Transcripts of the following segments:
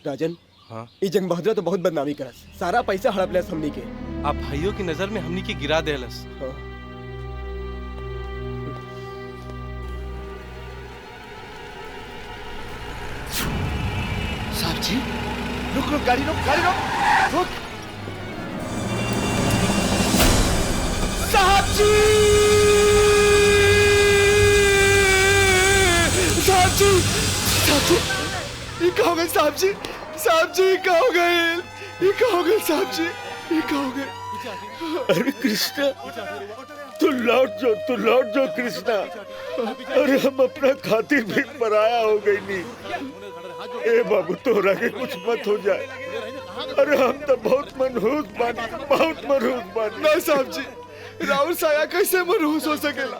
राजन, हाँ ई जंग बहादुर तो बहुत बदनामी करस, सारा पैसा हड़पलस हमनी के। आप भाइयों की नजर में हमनी के गिरा देलस। हाँ। साहब जी, रुक रुक, गाड़ी रुक, गाड़ी रुक, रुक। साहब जी, साहब जी, साहब जी, ये क्या हो गए साहब जी? साहब जी, क्या हो गए? ये क्या हो गए साहब जी? ये क्या हो गए? अरे कृष्णा, तू लौट जाओ कृष्णा। अरे हम अपना खातिर भी पराया हो गई नहीं। ए बाबू, तोरा के कुछ मत हो जाए। अरे हम तो बहुत मनहूस बानी। ना साहब जी, राहुल साया कैसे मनहूस हो सकेला?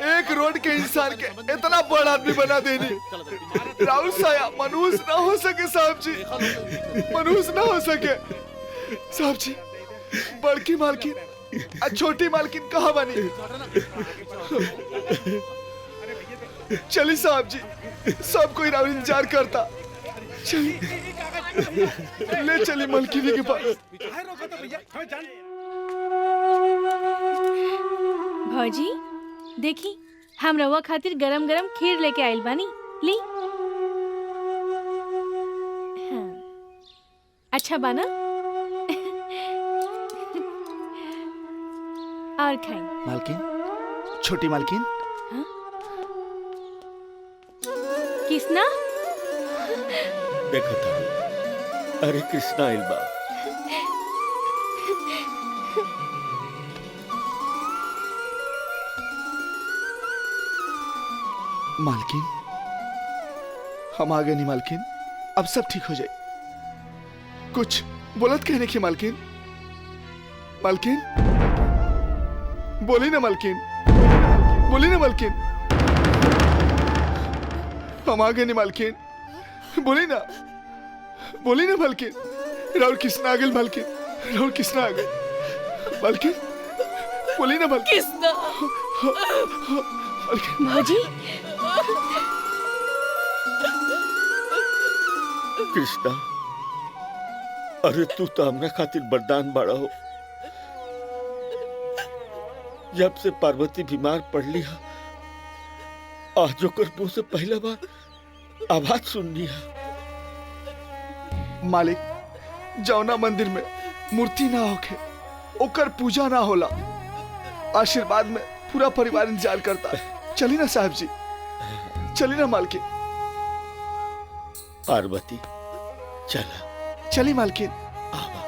एक रोड के इंसान के इतना बड़ा आदमी बना देनी। राहुल साया मनहूस ना हो सके साहब जी, मनहूस ना हो सके। साहब जी, बड़की मालकिन और छोटी मालकिन कहाँ बनी? चली साहब जी, सब कोई राहुल इंतजार करता। चली, ले चली मालकिनी के पास। भौजी, देखी हम रवा खातिर गरम गरम खीर लेके आइल बानी, ली। हाँ। अच्छा बाना? और खाएं। मालकिन, छोटी मालकिन। हाँ? किसना? देखो था, अरे कृष्णा इल्बा। मालकिन, हम आ गए नहीं मालकिन, अब सब ठीक हो जाए। कुछ बोलत कहने की मालकिन। मालकिन, बोली ना मालकिन, बोली ना मालकिन। हम आ गए नहीं मालकिन, बोली ना, बोली ना मालकिन। राहुल कृष्णा आ गए मालकिन, राहुल कृष्णा आ गए मालकिन, बोली ना मालकिन। किसना? मालकिन। भौजी, कृष्णा, अरे तू तो हमरा खातिर वरदान बड़ा हो। जब से पार्वती बीमार पड़ लिया, आज ओकर मुंह से पहला बार आवाज सुननी है। मालिक, जौना मंदिर में मूर्ति ना होके ओकर पूजा ना होला, आशीर्वाद में पूरा परिवार इंतजार करता है। चली ना साहब जी, चली ना मालकिन। पार्वती, चला। चली मालकिन। आवा।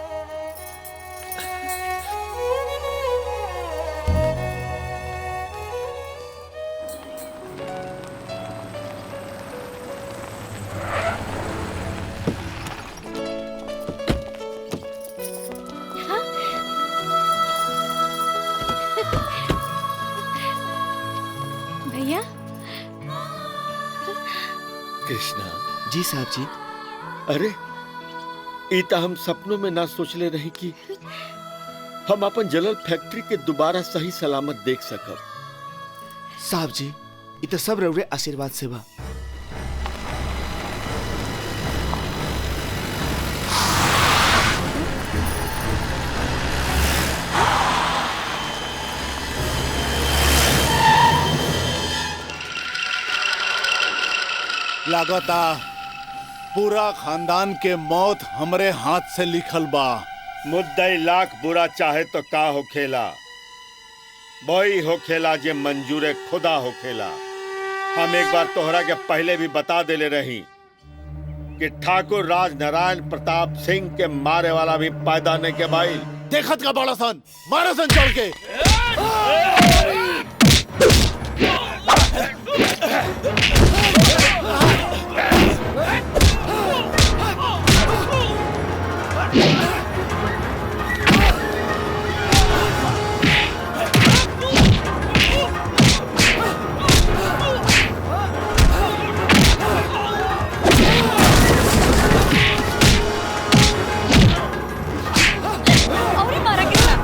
भैया। कृष्णा। जी साहब जी। अरे इता हम सपनों में ना सोचले रही कि हम अपन जलल फैक्ट्री के दोबारा सही सलामत देख सकब। साहब जी, इत सब रउरे आशीर्वाद से बा। लागता पूरा खानदान के मौत हमरे हाथ से लिखल बा। मुद्दई लाख बुरा चाहे तो का होखेला, वही होखेला जे मंजूरे खुदा होखेला। हम एक बार तोहरा के पहले भी बता देले रही कि ठाकुर राज नारायण प्रताप सिंह के मारे वाला भी पैदा नहीं के भाई। देखत का बड़ा सन, मारे सन चढ़ के। और ही मारा किसना?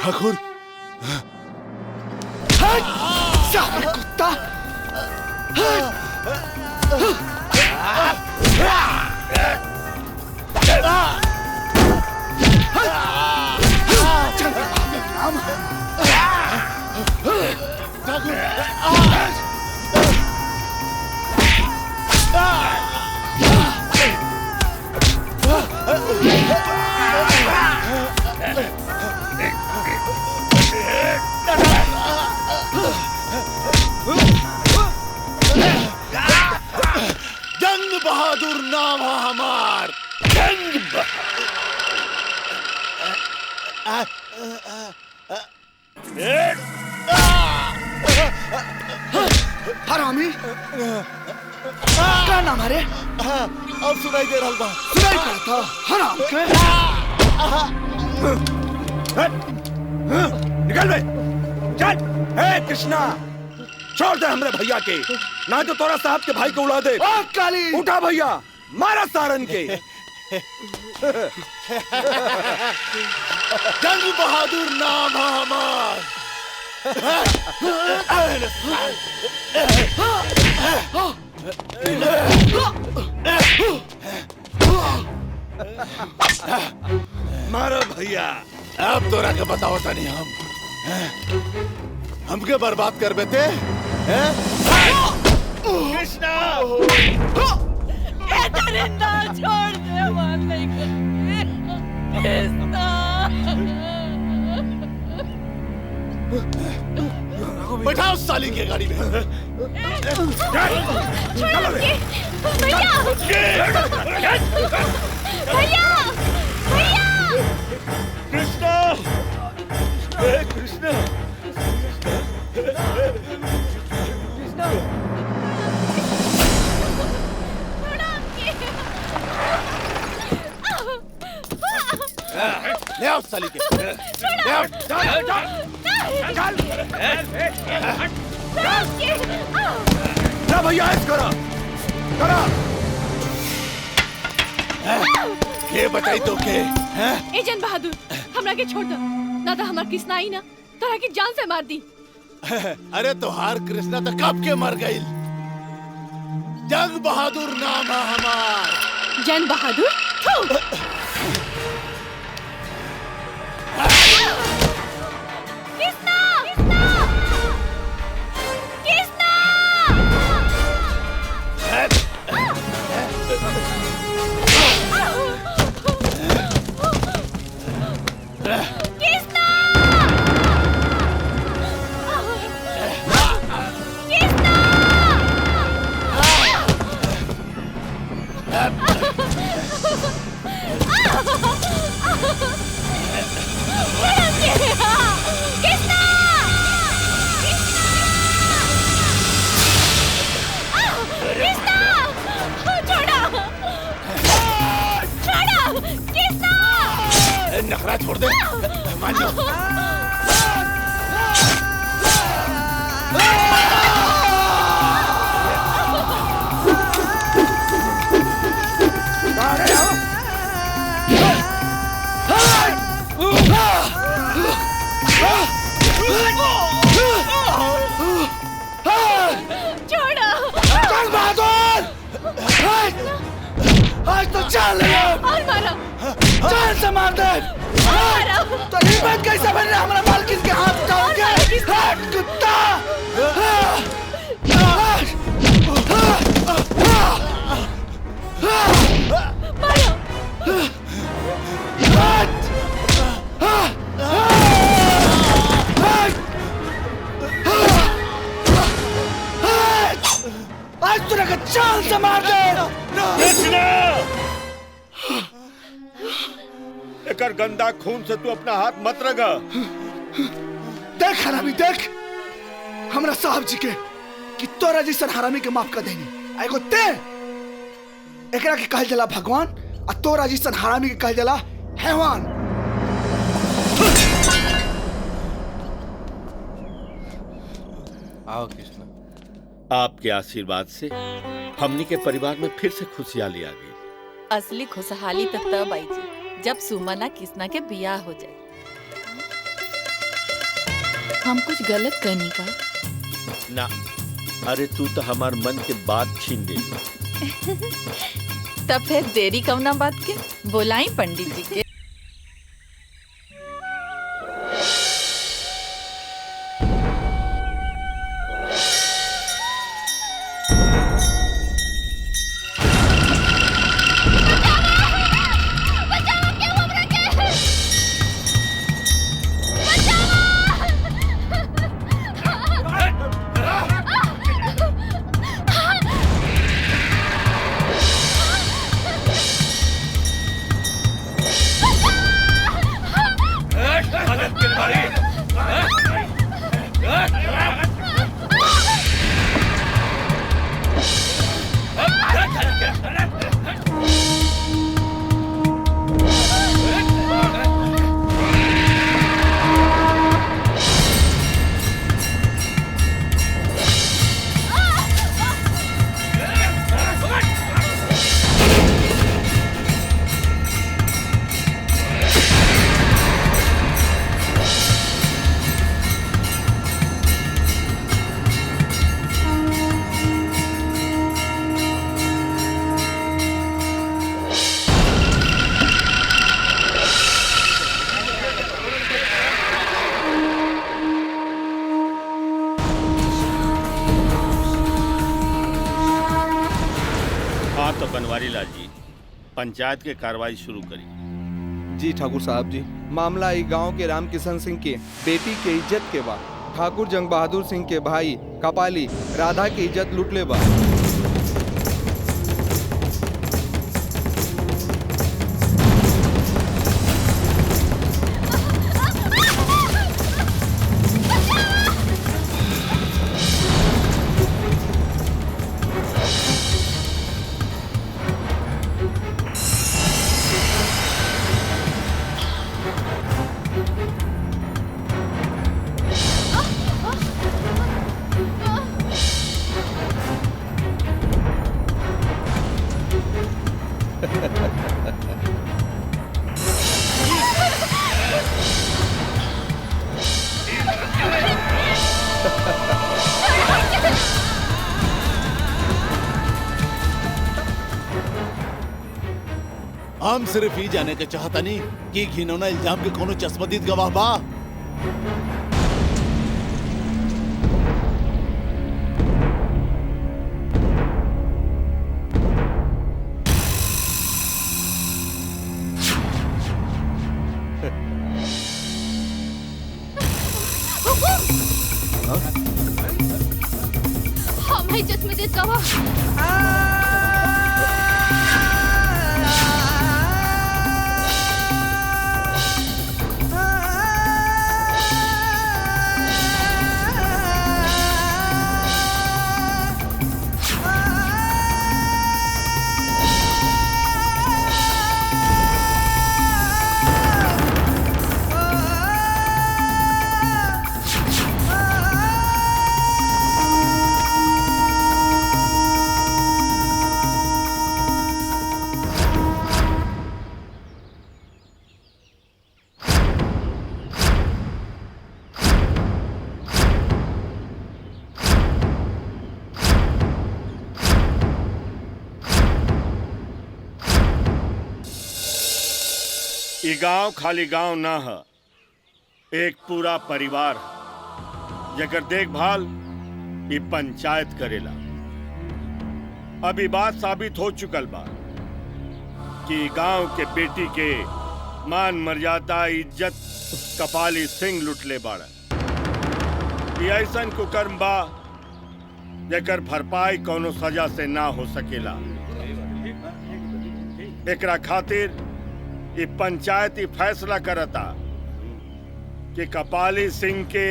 ठाकुर साला कुत्ता। जंग बहादुर नाम है हमार। हरामी क्या नाम है रे? अब सुनाई दे रहा बा। सुनाई पड़ता हराम के। निकल बे, चल। हे कृष्णा, छोड़ दे हमरे भैया के, ना तो तोरा साहब के भाई को उड़ा दे। ओ काली, उठा भैया, मारा सारन के। जंग बहादुर नाम है हमार। मारो भैया। अब तोरा के बताओ तनी हमके बर्बाद कर बेते। कृष्णा, दरिंदा छोड़ दे, मार नहीं कृष्णा। बैठाओ साली के गाड़ी में। भैया भैया भैया कृष्णा, हे कृष्णा, ले आओ साली के। ले आओ। ना भैया ऐस करा करा। के बताई तो के? ए जन बहादुर, हमरा के छोड़ दो, ना तो हमार कृष्णा आई ना तोरा की जान से मार दी। अरे तोहार कृष्णा तो कब के मर गई। जंग बहादुर नाम है हमार। जन बहादुर? थू। कृष्णा! कृष्णा! कृष्णा! नखरा छोड़ दे। मान जाओ। जंग बहादुर, आज तो चल और मारो, जान से मार दे। मारो। तो हिम्मत कैसे बन रहा हमारा मालकिन के हाथ उठाओगे? हट कुत्ता! मारो। आज तुझे का जान से मार दे। कृष्णा, एकर गंदा खून से तू अपना हाथ मत रगा। देख हरामी देख, हमरा साहब जी के कि तोरा जैसन हरामी के माफ कर देनी। एगो ते एकरा के कहल जाला भगवान, आ तोरा जैसन हरामी के कहल जाला हैवान। आओ कृष्णा। आपके आशीर्वाद से हमनी के परिवार में फिर से खुशहाली आ गई। असली खुशहाली तब आई जी जब सुमना कृष्णा के बियाह हो जाए। हम कुछ गलत करनी का? ना, अरे तू तो हमार मन के बात छीन दे। तब फिर देरी कवना बात के? बोलाई पंडित जी के। तो बनवारी लाल जी, पंचायत के कार्रवाई शुरू करी। जी ठाकुर साहब जी, मामला ई गांव के रामकिशन सिंह के बेटी के इज्जत के बा। ठाकुर जंग बहादुर सिंह के भाई कपाली राधा की इज्जत लूटले बा। हम सिर्फ ही जाने के चाहता नहीं कि घिनौना इल्जाम के कोनो चश्मदीद गवाह बा। हम है चश्मदीद गवाह। ई गांव खाली गांव ना है, एक पूरा परिवार है जेकर देखभाल ई पंचायत करेला। अब ई बात साबित हो चुकल बा कि गांव के बेटी के मान मर्यादा इज्जत कपाली सिंह लुटले बाड़ा। ई ऐसन कुकर्म बा जेकर भरपाई कोनो सजा से ना हो सकेला। एकरा खातिर ये पंचायती फैसला करता कि कपाली सिंह के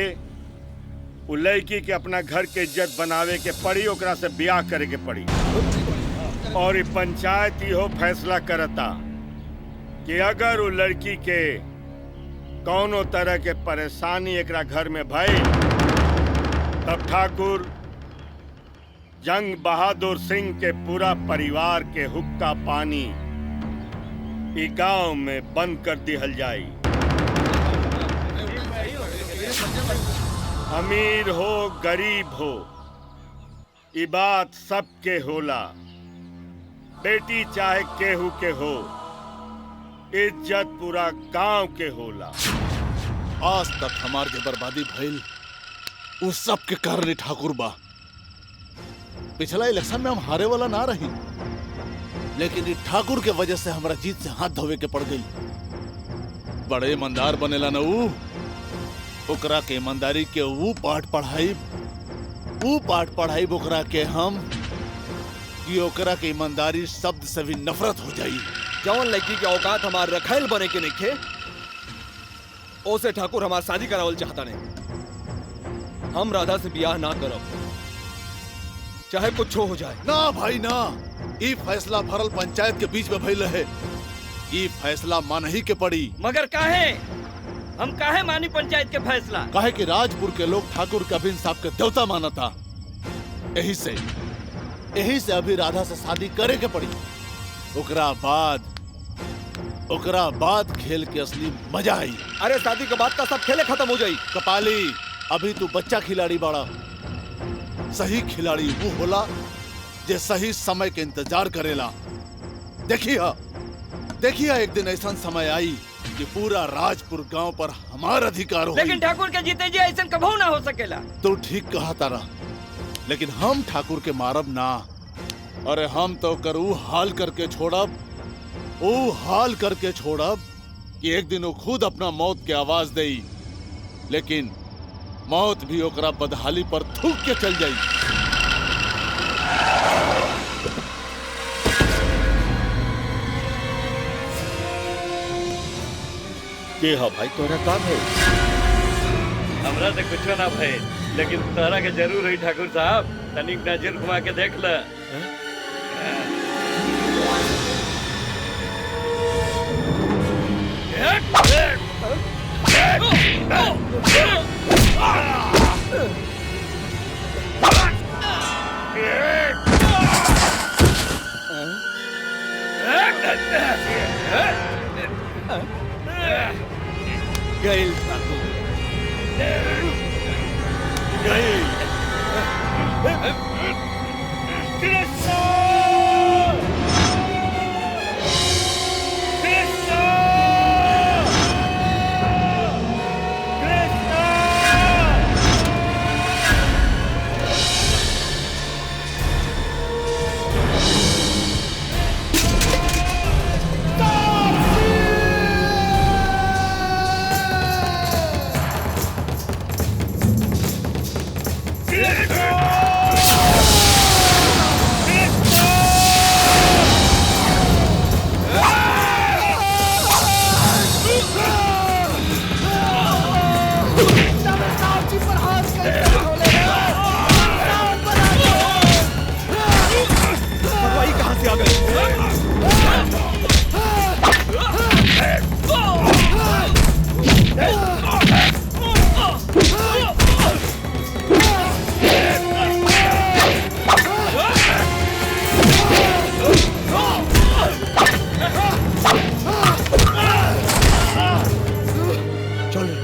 उ लड़की के अपना घर के इज्जत बनावे के पड़ी, ओकरा से ब्याह करे के पड़ी। और ये पंचायत इहो फैसला करता कि अगर उ लड़की के कौनो तरह के परेशानी एकरा घर में भई तब ठाकुर जंग बहादुर सिंह के पूरा परिवार के हुक्का पानी ई गांव में बंद कर दिहल जाई। अमीर हो गरीब हो, ई बात सबके होला। बेटी चाहे केहू के हो, इज्जत पूरा गांव के होला। आज तक हमार के बर्बादी भइल उस सब के कारण ठाकुर बा। पिछला इलेक्शन में हम हारे वाला ना रही, लेकिन ठाकुर के वजह से हमारा जीत से हाथ धोवे के पड़ गई। बड़े ईमानदार बनेला ना ओकरा के ईमानदारी के वो पाठ पढ़ाई ओकरा के हम कि ओकरा के ईमानदारी शब्द से भी नफरत हो जाई। जवन लड़की के औकात हमार रखेल बने के नहीं ओसे ठाकुर हमार शादी करावल चाहता नहीं। हम राधा से ब्याह ना करब, चाहे कुछ हो जाए। ना भाई ना, ये फैसला भरल पंचायत के बीच में भइल है। ये फैसला मान ही के पड़ी। मगर काहे हम काहे मानी पंचायत के फैसला? काहे कि राजपुर के लोग ठाकुर कबीर साहब के देवता माना था। यही से अभी राधा से शादी करे के पड़ी। ओकरा बाद खेल के असली मजा आई। अरे शादी के बाद का सब खेले खत्म हो जाई। कपाली, अभी तू बच्चा खिलाड़ी बाड़ा। सही खिलाड़ी वो होला जे सही समय के इंतजार करेला। देखिए एक दिन ऐसा समय आई कि पूरा राजपुर गांव पर हमारा अधिकार हो। लेकिन ठाकुर के जीते जी ऐसा कभू ना हो सकेला। तो ठीक कहा तारा, लेकिन हम ठाकुर के मारब ना। अरे हम तो करू हाल करके छोड़ब कि एक दिन वो खुद अपना मौत के आवाज देई, लेकिन मौत भी ओकरा बदहाली पर थूक के चल जाई। के हा भाई तोरा का भाई? हमरा से कुछ ना भय, लेकिन तोहरा के जरूर है ठाकुर साहब। तनिक नजर घुमा के देख ल। गैल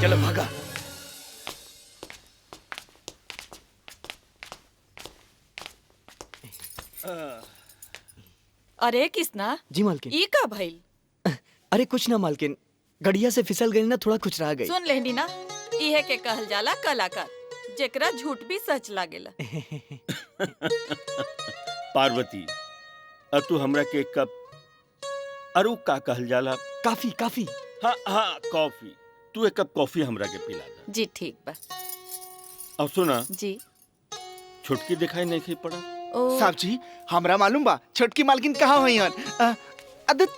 चलो भागा। अरे किसना जी मालकिन। ई का भइल? अरे कुछ ना मालकिन, गड़िया से फिसल गई ना, थोड़ा कुछ रह गई। सुन लेनी ना, इहे के कहल जाला कलाकार, जेकरा झूठ भी सच लागेला। पार्वती, तू हमरा के एक कप अरु का कहल जाला? काफी काफी। हाँ हाँ कॉफी। तू एक कप कॉफी हमरा के पिला दे। जी ठीक बा। अब सुना, जी छुटकी दिखाई नहीं पड़ा। साहब जी, हमरा मालूम बा छोटकी मालकिन कहाँ हुई हन। अदत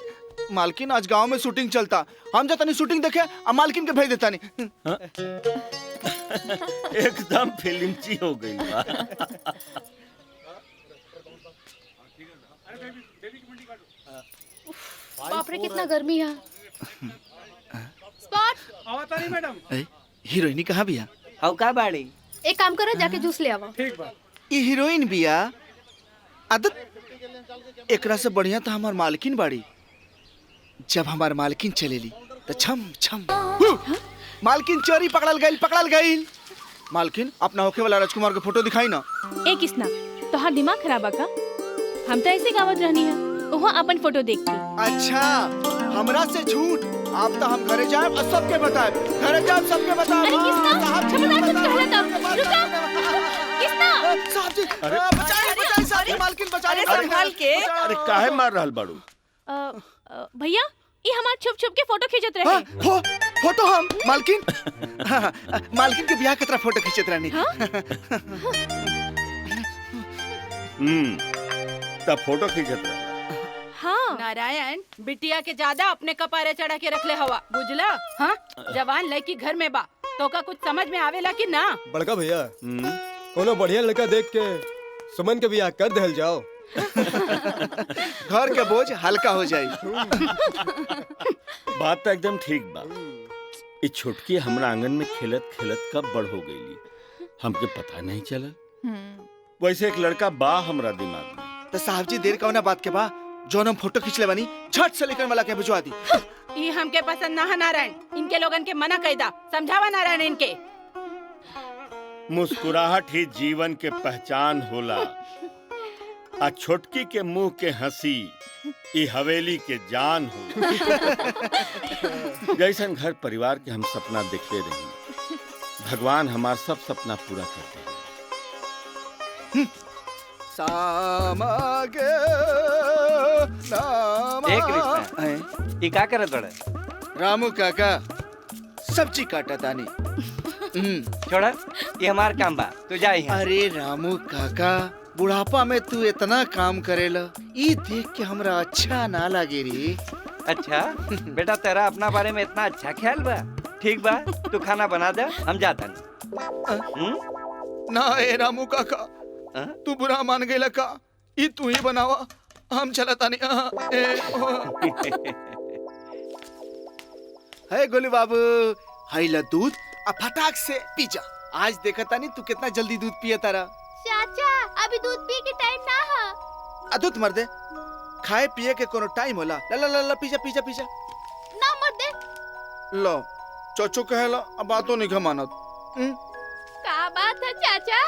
मालकिन आज गांव में शूटिंग चलता, हम जाता नहीं शूटिंग देखे, अब मालकिन के भेज देता नहीं। एकदम फिल्मची हो गई बा। बाप रे कितना गर्मी है। स्पॉट मैडम हीरोइनी कहाँ बिया? का बाड़ी? एक काम करो, जाके जूस ले आवा। ये हीरोइन बिया। आदत एकरा से बढ़िया तो हमार मालकिन बाड़ी। जब हमार मालकिन चलेली तो छम छम। मालकिन चोरी पकड़ल गई। मालकिन अपना होके वाला राजकुमार के फोटो दिखाई ना। ए किसना तोहार दिमाग खराब का? हम तो ऐसे गावत रहनी है वहाँ अपन फोटो देख के। अच्छा हमरा से झूठ। आप तो हम घरे जाए और सबके बताए, घरे जाए सबके बताए। अरे किसना खबरदार मत कहला तब रुका किसना साहब जी बचाइए साहब जी, मालकिन बचाइए। अरे संभाल के। अरे काहे मार रहल बाड़ू? भैया ये हमार छुप छुप के फोटो खींचत रहे। फोटो हम मालकिन मालकिन के ब्याह कतरा फोटो खींचत रहनी। तब फोटो खींचत रहा। हाँ नारायण बिटिया के ज्यादा अपने कपारे चढ़ा के रखले हवा बुझला। हाँ जवान लड़की घर में बा तो का कुछ समझ में आवेला कि ना? बड़का भैया कोनो बढ़िया लड़का देख के सुमन के बियाह कर देल जाओ। घर के बोझ हल्का हो जाए। बात तो एकदम ठीक बा। ये छुटकी हमरा आंगन में खेलत खेलत कब बड़ हो गई हमके पता नहीं चलल। वैसे एक लड़का बा हमरा दिमाग में। तो साहब जी देर कौना बात के बा, जोन हम फोटो खींच ले बनी झट से लेकर वाला के भिजवा दी। ये हमके पसंद ना है नारायण। इनके लोगन के मना कैदा समझावा नारायण इनके। मुस्कुराहट ही जीवन के पहचान होला। आ छोटकी के मुंह के हंसी ई हवेली के जान हो। जैसन घर परिवार के हम सपना देखते रही, भगवान हमार सब सपना पूरा करते हैं। ये का करत बड़े? रामू काका सब्जी काटा तानी। छोड़ा ये हमार काम बा, तू जा यहाँ। अरे रामू काका बुढ़ापा में तू इतना काम करेला ई देख के हमरा अच्छा ना लागे रे। अच्छा बेटा तेरा अपना बारे में इतना अच्छा ख्याल बा। ठीक बा तू खाना बना दे, हम जाता नहीं। ना ए रामू काका तू बुरा मान गईला का? ई तू ही बनावा, हम चला तानी। है गोलू बाबू हाइला दूध आ फटाक से पी जा। आज देखा तानी तू कितना जल्दी दूध पिए तारा। चाचा अभी दूध पी के टाइम ना है। अदूत मर दे, खाए पिए के कोनो टाइम होला। ला ला ला ला पी जा पी जा पी जा। ना मत दे। लो चोचो कहेला अब बातों नहीं मानत। का बात है चाचा,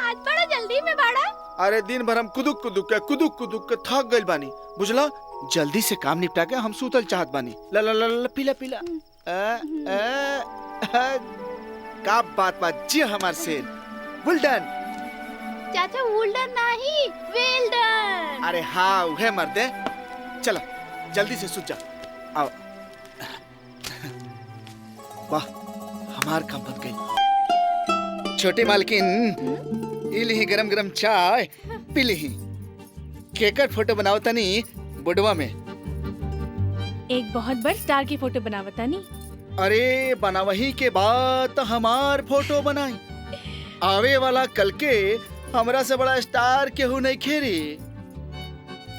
आज बड़ा जल्दी में बाड़ा। अरे दिन भर हम कुदुक कुदुक के थक गइल बानी बुझला। जल्दी से काम निपटा के हम सूतल चाहत बानी। ला ला ला ला पीला पीला। का बात बात जी हमार शेर। वेल डन चाचा, वुल्डन नहीं वेल डन। अरे हाँ उहे मर्दे, चला जल्दी से सूत जा। आओ वाह हमार काम बन गई। छोटी मालकिन इली गरम गरम चाय पी ली। केकर फोटो बनाओ तनी बुडवा में। एक बहुत बड़ स्टार की फोटो बनावता नी। अरे बनावही के बाद तो हमार फोटो बनाई। आवे वाला कल के हमरा से बड़ा स्टार केहू नहीं खेरी।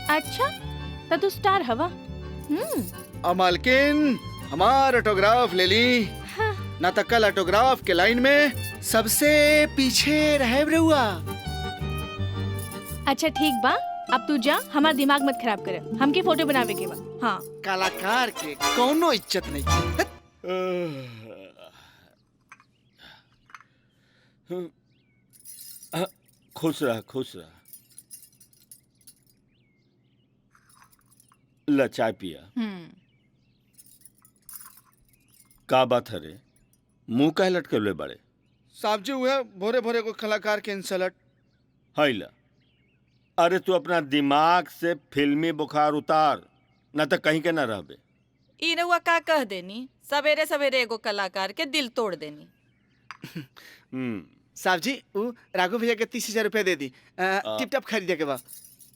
अच्छा तो तू स्टार हवा। मालकिन हमार ऑटोग्राफ ले ली। हाँ। ना तो कल ऑटोग्राफ के लाइन में सबसे पीछे रहे रहुआ। अच्छा ठीक बा, अब तू जा, हमारा दिमाग मत खराब कर। हमके फोटो बनावे के बा। हाँ कलाकार के कोनो इज्जत नहीं। खुश रह खुश रह। ला चाय पिया। का बात है रे, मुंह काहे लटके बड़े? साहब जी हुए भोरे भोरे को कलाकार के इंसल्ट। हाइला अरे तू अपना दिमाग से फिल्मी बुखार उतार, न तो कहीं के न रहबे। ई रउआ का कह देनी, सवेरे सवेरे एगो कलाकार के दिल तोड़ देनी। साहब जी वो राघु भैया के 30,000 रुपए दे दी। टिप टॉप खरीदे के बाद।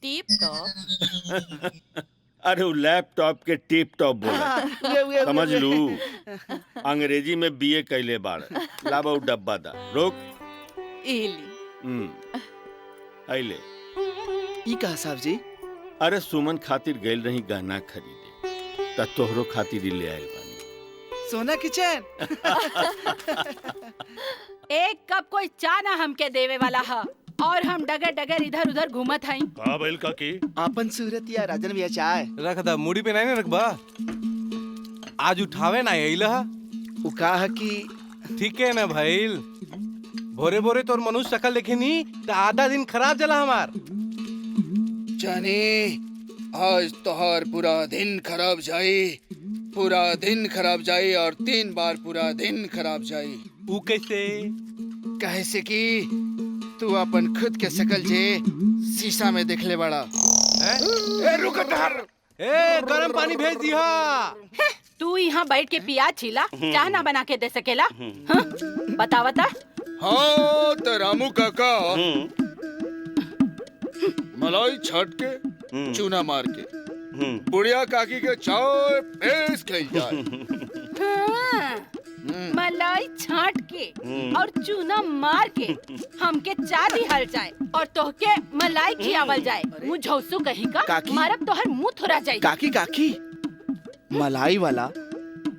टिप टॉप? अरे वो लैपटॉप के टिप टॉप बोला, समझ लू। अंग्रेजी में बीए कैले बाड़। लाबा वो डब्बा दा रोक। इली आइले। ई कहा साहब जी? अरे सुमन खातिर गइल रही गहना खरीदे, त तोहरो खातिर ले आइल बानी। सोना की चैन। एक कप कोई चाय ना हमके देवे वाला है और हम डगर डगर इधर उधर घूमत हई। का बैल का की? आपन सूरत या राजन भैया चाय रख दा, मुड़ी पे नहीं रखबा। आज उठावे ना आइला। उ कहा कि ठीक है ना भाईल, भोरे भोरे तोर मनुष्य शकल देखे नी तो आधा दिन खराब चला हमार। जानी आज तोहार पूरा दिन खराब जाई, पूरा दिन खराब जाई और 3 बार पूरा दिन खराब जाई। वो कैसे? कैसे कि तू अपन खुद के शकल जे शीशा में देख ले बड़ा। ए रुक ठहर। ए गरम पानी भेज दिया। तू यहाँ बैठ के प्याज छीला, चाह ना बना के दे सकेला? हाँ? बता बता। हाँ तो रामू काका मलाई छाट के चूना मार के बुढ़िया काकी के चाय पेश खाई जाए। हाँ, मलाई छाट के और चूना मार के हमके चाय दिहल जाए और तोहके मलाई खियावल जाए। मुँह झौसू कहीं का काकी? मारब तोहर मुँह थोड़ा जाए। काकी काकी मलाई वाला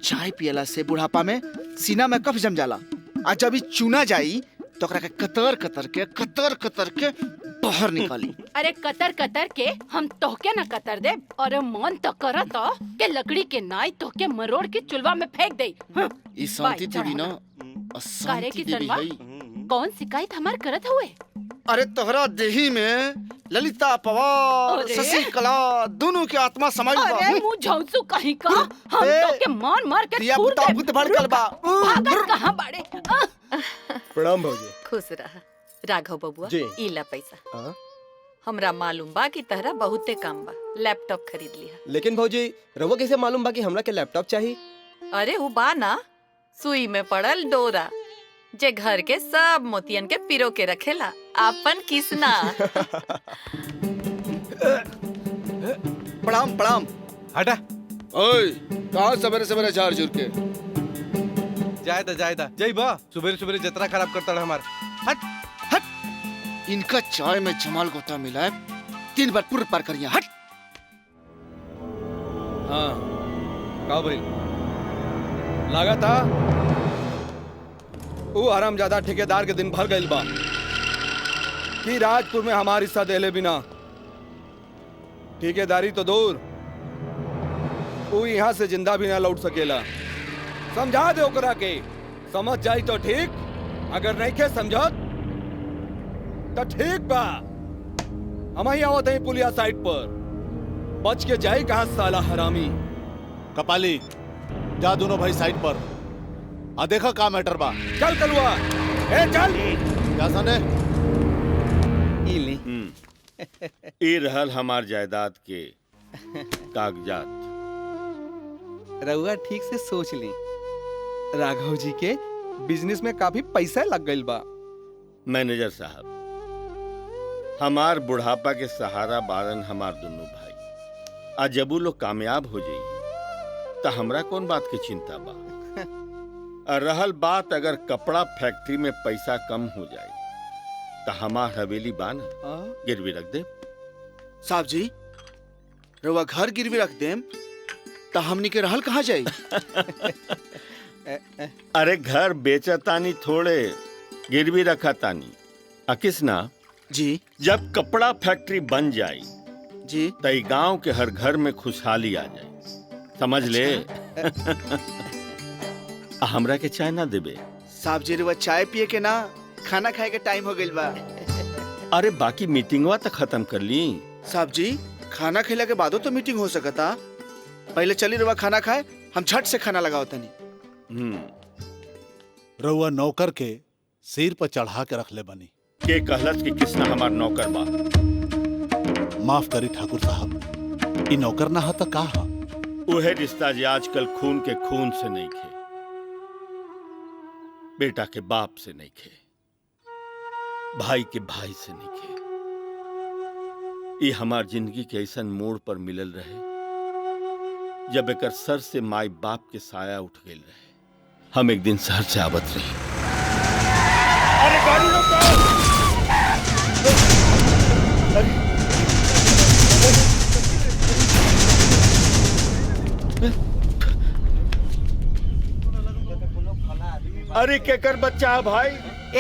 चाय पियला से बुढ़ापा में सीना में कफ जम जाला। आज जब चूना जाई तो ओकरा के कतर कतर के बाहर निकाली। अरे कतर कतर के हम तोहके न कतर दे और मन तो करत के लकड़ी के नाई तोहके मरोड़ के चुलवा में फेंक दे। हाँ? ई शांति देवी ना कारे अशांति की देवी सरवा? है। कौन शिकायत हमार करत हुए? अरे तोहरा देही में ललिता पवार अरे? शशिकला दोनों के आत्मा समाई बा। अरे मुँह झौसू कहीं का हम ए, तोहके मार के दिया थूर बुता दे। भूत भड़कल बा। भागत कहाँ बाड़े? प्रणाम भौजी। खुश रहा राघव बबुआ। जी। इला पैसा हाँ? हमरा मालूम बा कि तहरा बहुते काम बा, लैपटॉप खरीद लिया। लेकिन भौजी रउआ कैसे मालूम बा कि हमरा के लैपटॉप चाहिए? अरे वो बा ना सुई में पड़ल डोरा जे घर के सब मोतियन के पिरो के रखेला आपन किसना। प्रणाम प्रणाम। हटा। ओए कहाँ सवेरे सवेरे झाड़ झुर के? जायदा जय बा सुबेरे सुबेरे जतरा खराब करता है हमार। हट हट। इनका चाय में जमाल गोता मिला है, 3 बार पूर्व पार करिए। हट। हाँ का भाई लगा था वो हरामजादा ठेकेदार के दिन भर गइल बा कि राजपुर में हमार हिस्सा देले बिना ठेकेदारी तो दूर वो यहाँ से जिंदा भी ना लौट सकेला। समझा दे ओकरा के, समझ जाई तो ठीक, अगर नहीं के समझत तो ठीक बा। हम ही आवत हैं पुलिया साइड पर, बच के जाए कहाँ साला हरामी। कपाली जा दोनों भाई साइड पर आ देखा का मैटर बा। चल कलुआ ए चल। क्या सने? ई रहल हमार जायदाद के कागजात। रउआ ठीक से सोच ली, राघव जी के बिजनेस में काफी पैसा लग गइल बा। मैनेजर साहब हमार बुढ़ापा के सहारा बारन हमार दोनों भाई। आज जब वो लोग कामयाब हो जाइए तो हमरा कौन बात की चिंता बा। और रहल बात अगर कपड़ा फैक्ट्री में पैसा कम हो जाए तो हमार हवेली बान गिरवी रख दे। साहब जी रउआ घर गिरवी रख देम तो हमनी के रहल कहाँ जाई? अरे घर बेचतानी थोड़े गिरवी रखा तानी। अकिसना जी जब कपड़ा फैक्ट्री बन जाए जी तई गांव के हर घर में खुशहाली आ जाए। समझ ले। हमरा के चाय ना देबे? साहब जी रउआ चाय पिए के ना खाना खाए के टाइम हो गइल बा। अरे बाकी मीटिंगवा तो खत्म कर ली। साहब जी खाना खिला के बादो तो मीटिंग हो सकता। पहले चली रउआ खाना खाए, हम झट से खाना लगाओ तनी। रउआ नौकर के सिर पर चढ़ा के रख ले बनी। के कहलत कि किसना हमार नौकर बा? माफ करी ठाकुर साहब, ई नौकर ना हा तो का हा? उहे रिश्ता जे आजकल खून के खून से नहीं खे, बेटा के बाप से नहीं खे, भाई के भाई से नहीं खे। ये हमार जिंदगी के ऐसा मोड़ पर मिलल रहे जब एकर सर से माई बाप के साया उठ गए रहे। हम एक दिन शहर से आवत रही। अरे गाड़ी रोको! अरे केकर बच्चा है भाई?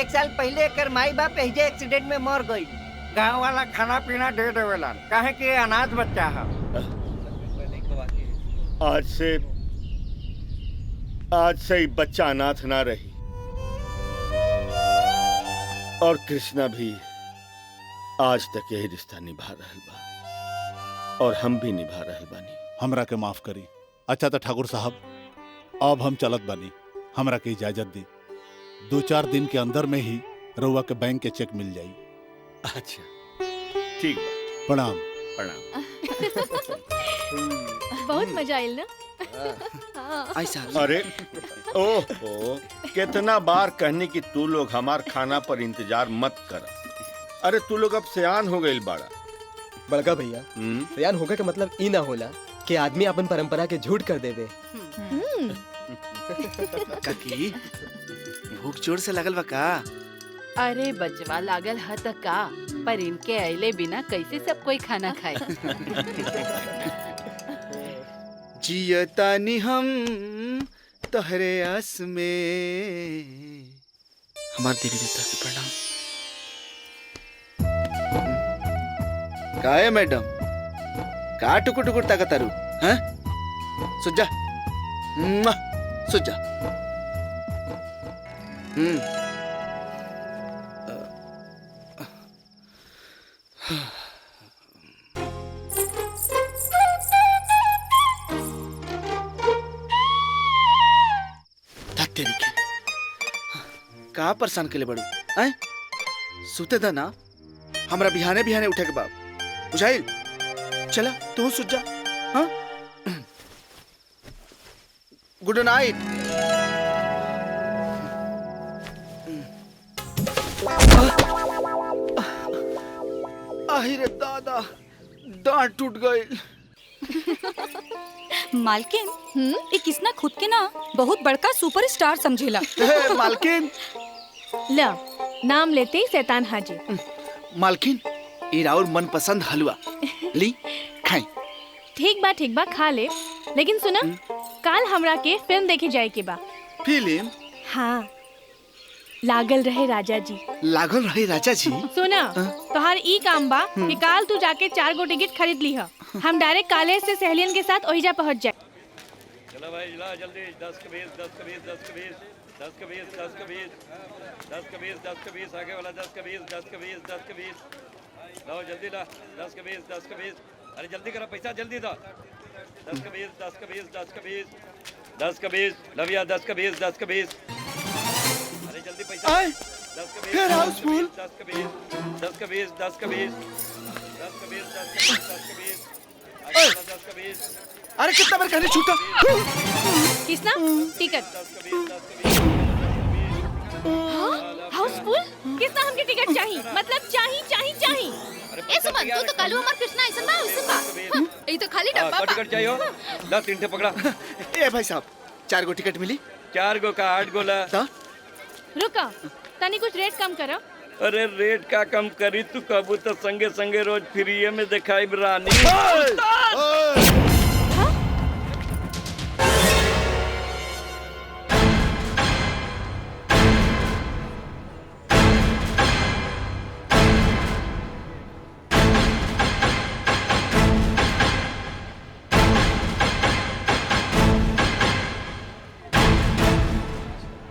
1 साल पहले एकर माई बाप एजे एक्सीडेंट में मर गई। गांव वाला खाना पीना दे देवेला, काहे कि अनाथ बच्चा है। आज से ही बच्चा अनाथ ना रही। और कृष्णा भी आज तक यही रिश्ता निभा रहल बा और हम भी निभा रहल बानी। हमरा के माफ करी। अच्छा तो ठाकुर साहब, अब हम चलत बानी, हमरा के इजाजत दी। 2-4 दिन के अंदर में ही रउआ के बैंक के चेक मिल जाई। अच्छा ठीक बा। प्रणाम। प्रणाम। बहुत मजा आयल ना? अरे ओहो, कितना बार कहने की तू लोग हमार खाना पर इंतजार मत कर। अरे तू लोग अब सियान हो गइल बाड़ा। बड़का भैया, सियान होगा का मतलब ई ना होला कि आदमी अपन परंपरा के झूठ कर देवे। काकी भूख जोर से लगल बा का? अरे बचवा लागल ह त का, पर इनके अइले बिना कैसे सब कोई खाना खाए। जियतानी हम तहरे आस में। हमार देवी देवता के प्रणाम। का है मैडम, का टुकुर टुकुर ताकतारू हैं? सुजा सुजा। का परेशान के लिए बड़ू हैं? सुते दा ना, हमरा बिहाने बिहाने उठे के बाप बुझाइल। चला तू सुत जा। हाँ गुड नाइट। आहिरे दादा, डांट टूट गई। मालकिन, ये किसना खुद के ना बहुत बड़का सुपरस्टार समझेला। मालकिन ला, नाम लेते ही शैतान हाजिर। मालकिन, ये और मनपसंद हलवा ली खाई। ठीक बा खा ले, लेकिन सुना, काल हमरा के फिल्म देखे जाए के बा। फिल्म? हाँ, लागल रहे राजा जी। लागल रहे राजा जी? सुना, तोहार ई काम बा कि काल तू जाके 4 गो टिकट खरीद ली है। हम डायरेक्ट कॉलेज से सहेलियन के साथ ओहिजा पहुंच जाए। चलो भाई, ला जल्दी। 10 के 20, 10 के 20, 10 के 20, 10 के 20, 10 के 20, 10 के 20, 10 के 20, आगे वाला 10 के 20, 10 के 20, 10 के 20। लो जल्दी ला, 10 के 20, 10 के 20। अरे जल्दी करो, पैसा जल्दी दो। 10 के 20, 10 के 20, 10 के 20, 10 के 20। लविया 10 के 20, 10 के 20। अरे जल्दी पैसा। 10 के 20, 10 के 20, 10 के 20, 10 के 20, 10 के 20, 10 के 20, 10 के 20, 10 के 20। आगे वाला 10 के 20। अरे कितना बार कहने छूटा? किसना टिकट? हाउसफुल? किसना हमके टिकट चाहिए? मतलब चाहिए। ए सुमन, तू तो कालू हमार कृष्णा ऐसन बा। ई तो खाली डब्बा बा। टिकट चाहिए? ला 3 ठे पकड़ा। ए भाई साहब, 4 गो टिकट मिली? 4 गो का 8 गो ला। रुका, तनी कुछ रेट कम करो। अरे रेट का कम करी, तू कबू तो संगे संगे रोज फ्री में दिखाई रानी।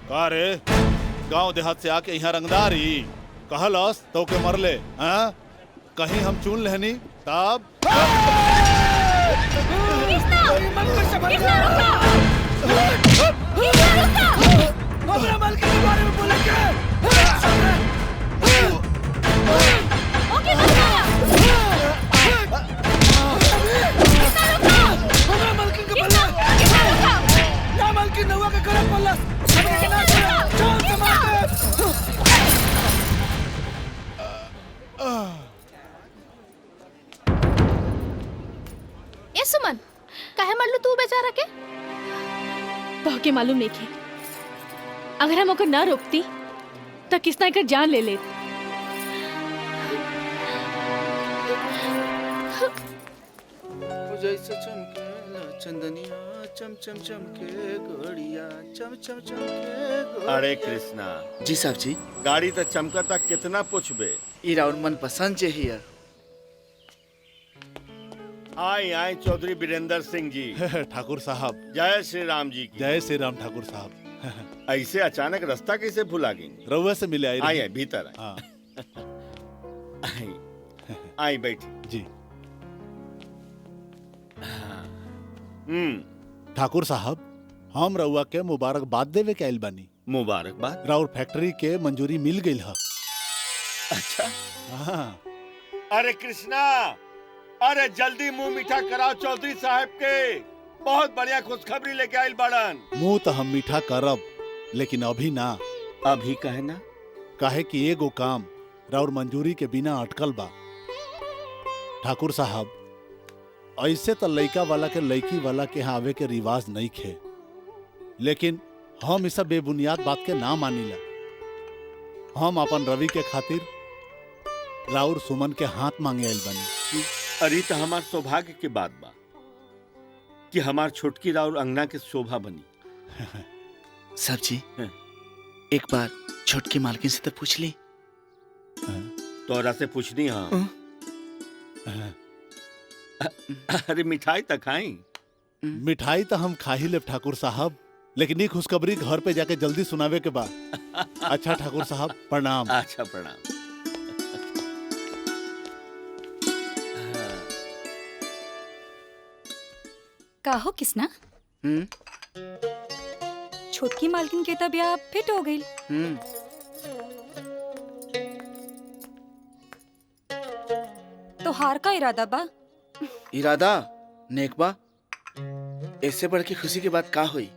का रे, गांव देहात से आके यहाँ रंगदारी कहलस तो के मरले। हाँ, कहीं हम चुन लेनी तब। हमरा मालकिन के बारे में बोले क्या? ओके हमरा मालकिन के बोले ना, मालकिन नवा के गलत बोलस। हमरा के ना चल से मार दे। ए सुमन, काहे मरलू तू बेचारा के? तो के मालूम नहीं थे, अगर हम ओकर ना रोकती तो किसना कर जान ले लेत। जैसे चमके चंदनिया, चम चम चमके घड़िया, चम चम चमके। अरे कृष्णा जी साहब जी। गाड़ी तो चमकता, कितना पूछबे। इरा और मन पसंद जे हिया। आए चौधरी वीरेंद्र सिंह जी। ठाकुर साहब, जय श्री राम जी की। जय श्री राम ठाकुर साहब। ऐसे अचानक रास्ता कैसे भुला गई? रउआ से मिले आई है भीतर आई। हाँ। आई आई बैठी जी। ठाकुर साहब, हम रउआ के मुबारकबाद देवे के आइल बानी। मुबारकबाद? राउर फैक्ट्री के मंजूरी मिल गई है। अच्छा। हाँ। अरे कृष्णा, अरे जल्दी मुंह मीठा कराओ चौधरी साहब के, बहुत बढ़िया खुशखबरी लेके आइल बाड़न। मुंह तो हम मीठा करब, लेकिन अभी ना। अभी कहे ना? काहे कि एगो काम राउर मंजूरी के बिना अटकल बा। ठाकुर साहब, ऐसे तो लइका वाला के लइकी वाला के यहाँ आवे के रिवाज नहीं खे, लेकिन हम इस बेबुनियाद बात के ना मानीला। हम अपन रवि के खातिर राउर सुमन के हाथ मांगे आइल बनी। अरे तो हमार सौभाग्य की बात बा कि हमार छोटकी राउर अंगना के शोभा बनी। सर जी, एक बार छोटकी मालकिन से तो पूछ ली। तोरा से पूछनी? हाँ। अरे मिठाई तो खाई। मिठाई तो हम खा ही ले ठाकुर साहब, लेकिन ये खुशखबरी घर पे जाके जल्दी सुनावे के बाद। अच्छा ठाकुर साहब, प्रणाम। अच्छा प्रणाम। काहो किसना? छोटकी मालकिन के तबियत फिट हो गई। तो हार का इरादा बा? इरादा नेक बा, इससे बढ़ के खुशी की बात का हुई?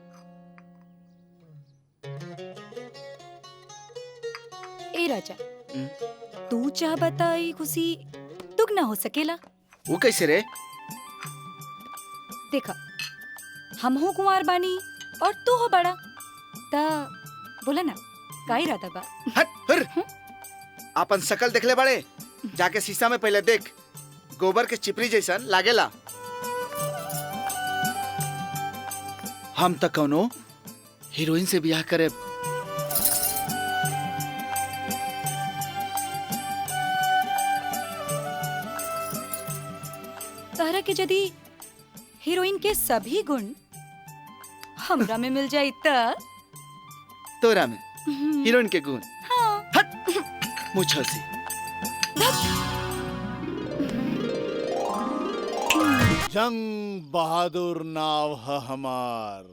ए राजा, तू चाह बताई खुशी दुगना हो सकेला? वो कैसे रे? देखा, हम हो कुंवार बानी और तू हो बड़ा, ता बोला ना का इरादा बा? हट फिर। अपन शकल देख ले बड़े, जाके शीशा में पहले देख, गोबर के चिपरी जैसन लागेला। हम तो कौनो हीरोइन से ब्याह करे। तहरा के यदि हीरोइन के सभी गुण हमरा में मिल जाई त तोरा में हीरोइन के गुण? हाँ। हट मुझे से। जंग बहादुर नाव है हमार।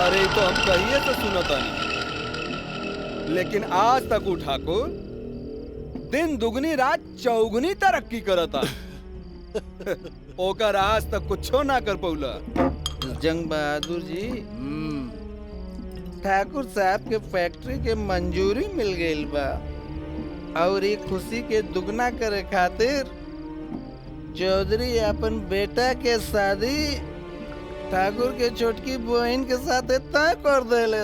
अरे तो हम कहिए तो सुनता नहीं, लेकिन आज तक उ ठाकुर दिन दुगनी रात चौगुनी तरक्की करता। ओकर आज तक कुछो ना कर पौला। जंग बहादुर जी, ठाकुर साहब के फैक्ट्री के मंजूरी मिल गई बा, और ये खुशी के दुगना करे खातिर चौधरी अपन बेटा के शादी ठाकुर के छोटकी बहन के साथ तय कर देले।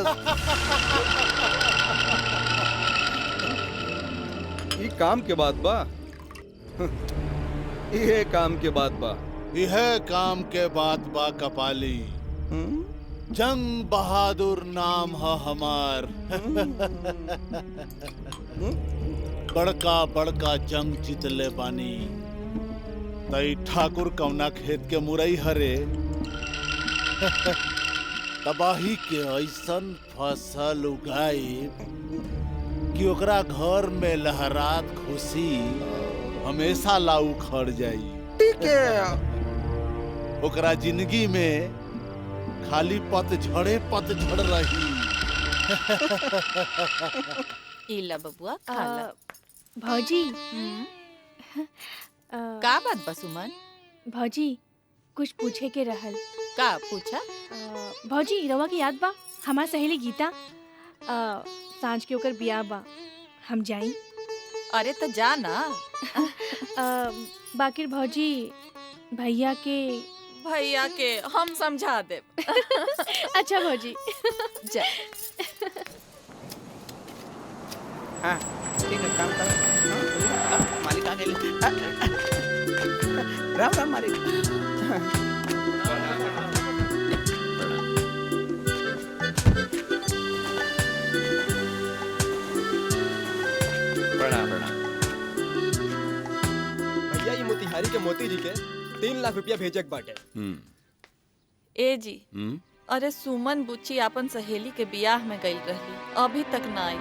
ये काम के बात बा। ये काम के बात बा। यह काम के बात बा कपाली। जंग बहादुर नाम है हमार। बड़का बड़का जंग जीतले बानी। तई ठाकुर कौना खेत के मुरई हरे तबाही के ऐसन फसल उगाई कि ओकरा घर में लहरात खुशी हमेशा लाऊ खड़ जाई। ठीक है। ओकरा जिंदगी में खाली पतझड़े पतझड़ रही। इला बबुआ खाला। भौजी, का बात बा सुमन? भौजी कुछ पूछे के रहल। का पूछा? भौजी रवा की याद बा हमार सहेली गीता? सांझ के ओकर बियाह बा, हम जाई? अरे तो जा ना। बाकिर भौजी भैया के हम समझा दे। अच्छा भौजी जा। हाँ ठीक है, काम करो। मालिक आ गए। राम राम मालिक। प्रणाम प्रणाम। भैया ये मोतिहारी के मोती जी के 3 लाख रुपया भेजक बाटे। ए जी, अरे सुमन बुच्ची अपन सहेली के बियाह में गई रहली, अभी तक ना आई।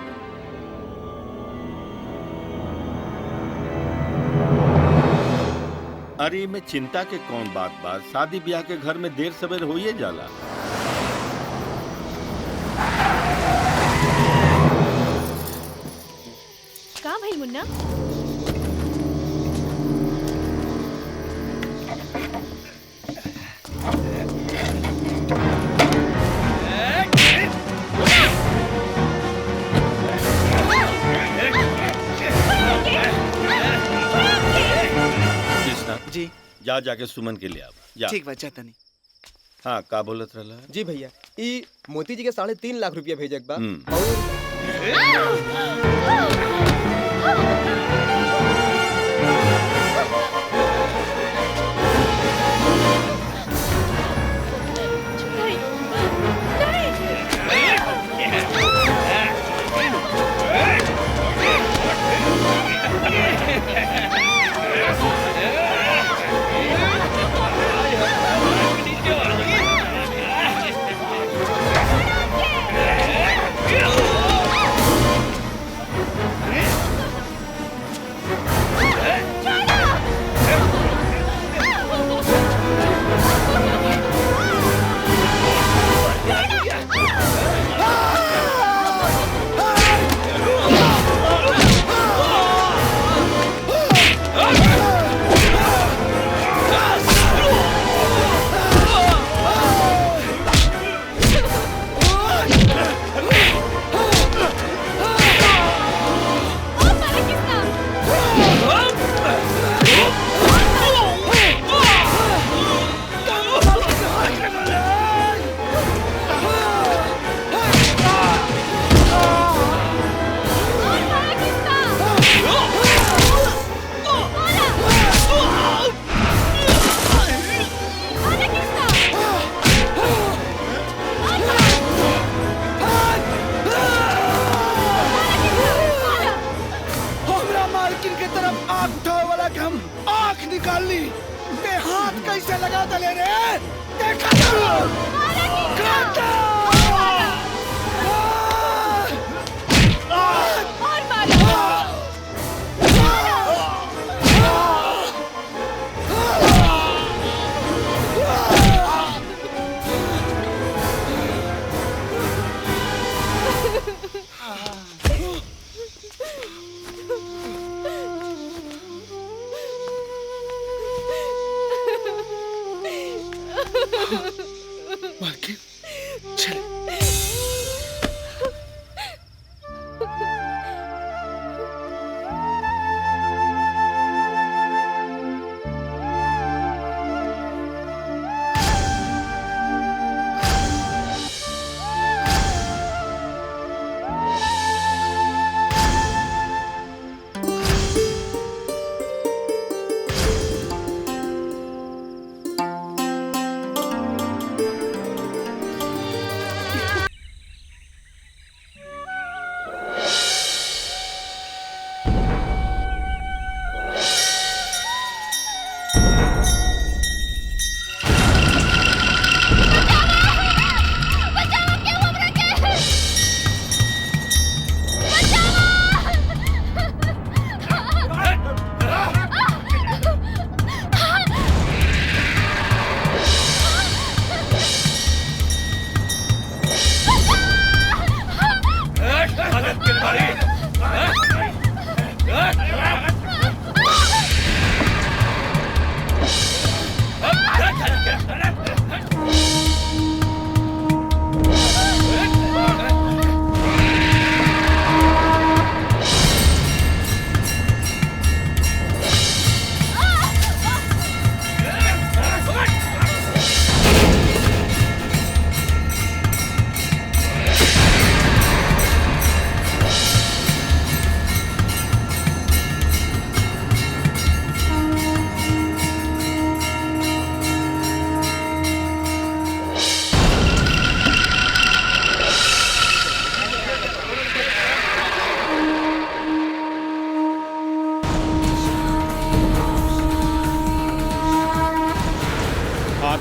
अरे में चिंता के कौन बात शादी ब्याह के घर में देर सवेर होइए जाला। का भाई मुन्ना? जी जाके सुमन के लिए जा। ठीक बात जाता नहीं। हाँ का बोलत रहला? जी भैया ई मोती जी के 3.5 लाख रुपया भेजक बा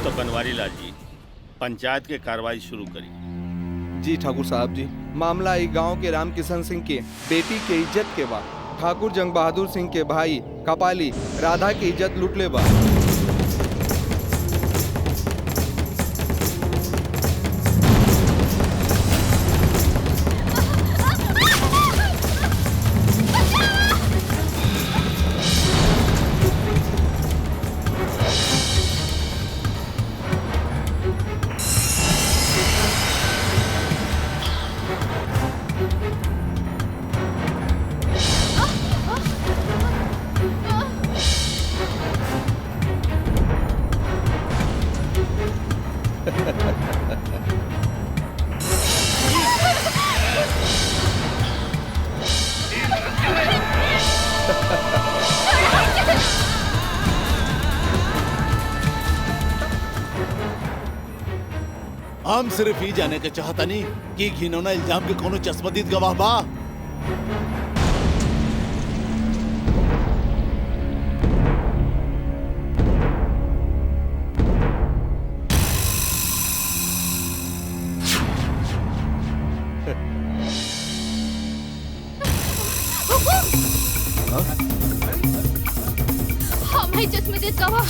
तो बनवारी लाल जी पंचायत के कार्रवाई शुरू करी। जी ठाकुर साहब जी, मामला ई गांव के राम किशन सिंह के बेटी के इज्जत के बा। ठाकुर जंग बहादुर सिंह के भाई कपाली राधा की इज्जत लूट ले बा। हम सिर्फ ही जाने के चाहता नहीं कि घिनौना इल्जाम के कोनो चश्मदीद गवाह बा। हाँ भाई चश्मदीद गवाह।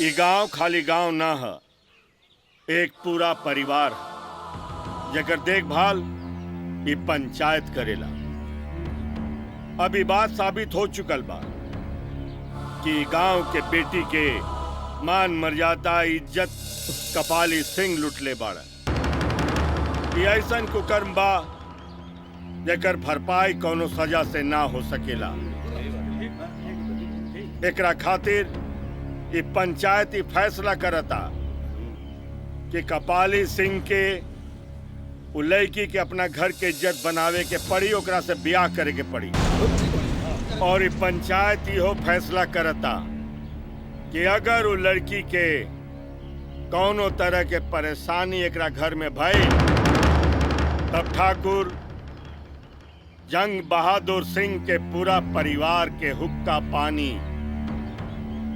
ई गांव खाली गांव ना है, एक पूरा परिवार है जेकर देखभाल ई पंचायत करेला। अभी बात साबित हो चुकल बा कि गांव के बेटी के मान मर्यादा इज्जत कपाली सिंह लुटले बाड़ा। ई ऐसन कुकर्म बा जेकर भरपाई कोनो सजा से ना हो सकेला। एकरा खातिर ये पंचायत ही फैसला करता कि कपाली सिंह के उ लड़की के अपना घर के इज्जत बनावे के पड़ी, ओकरा से ब्याह करे के पड़ी। और ये पंचायत ही हो फैसला करता कि अगर वो लड़की के कौनो तरह के परेशानी एकरा घर में भई तब ठाकुर जंग बहादुर सिंह के पूरा परिवार के हुक्का पानी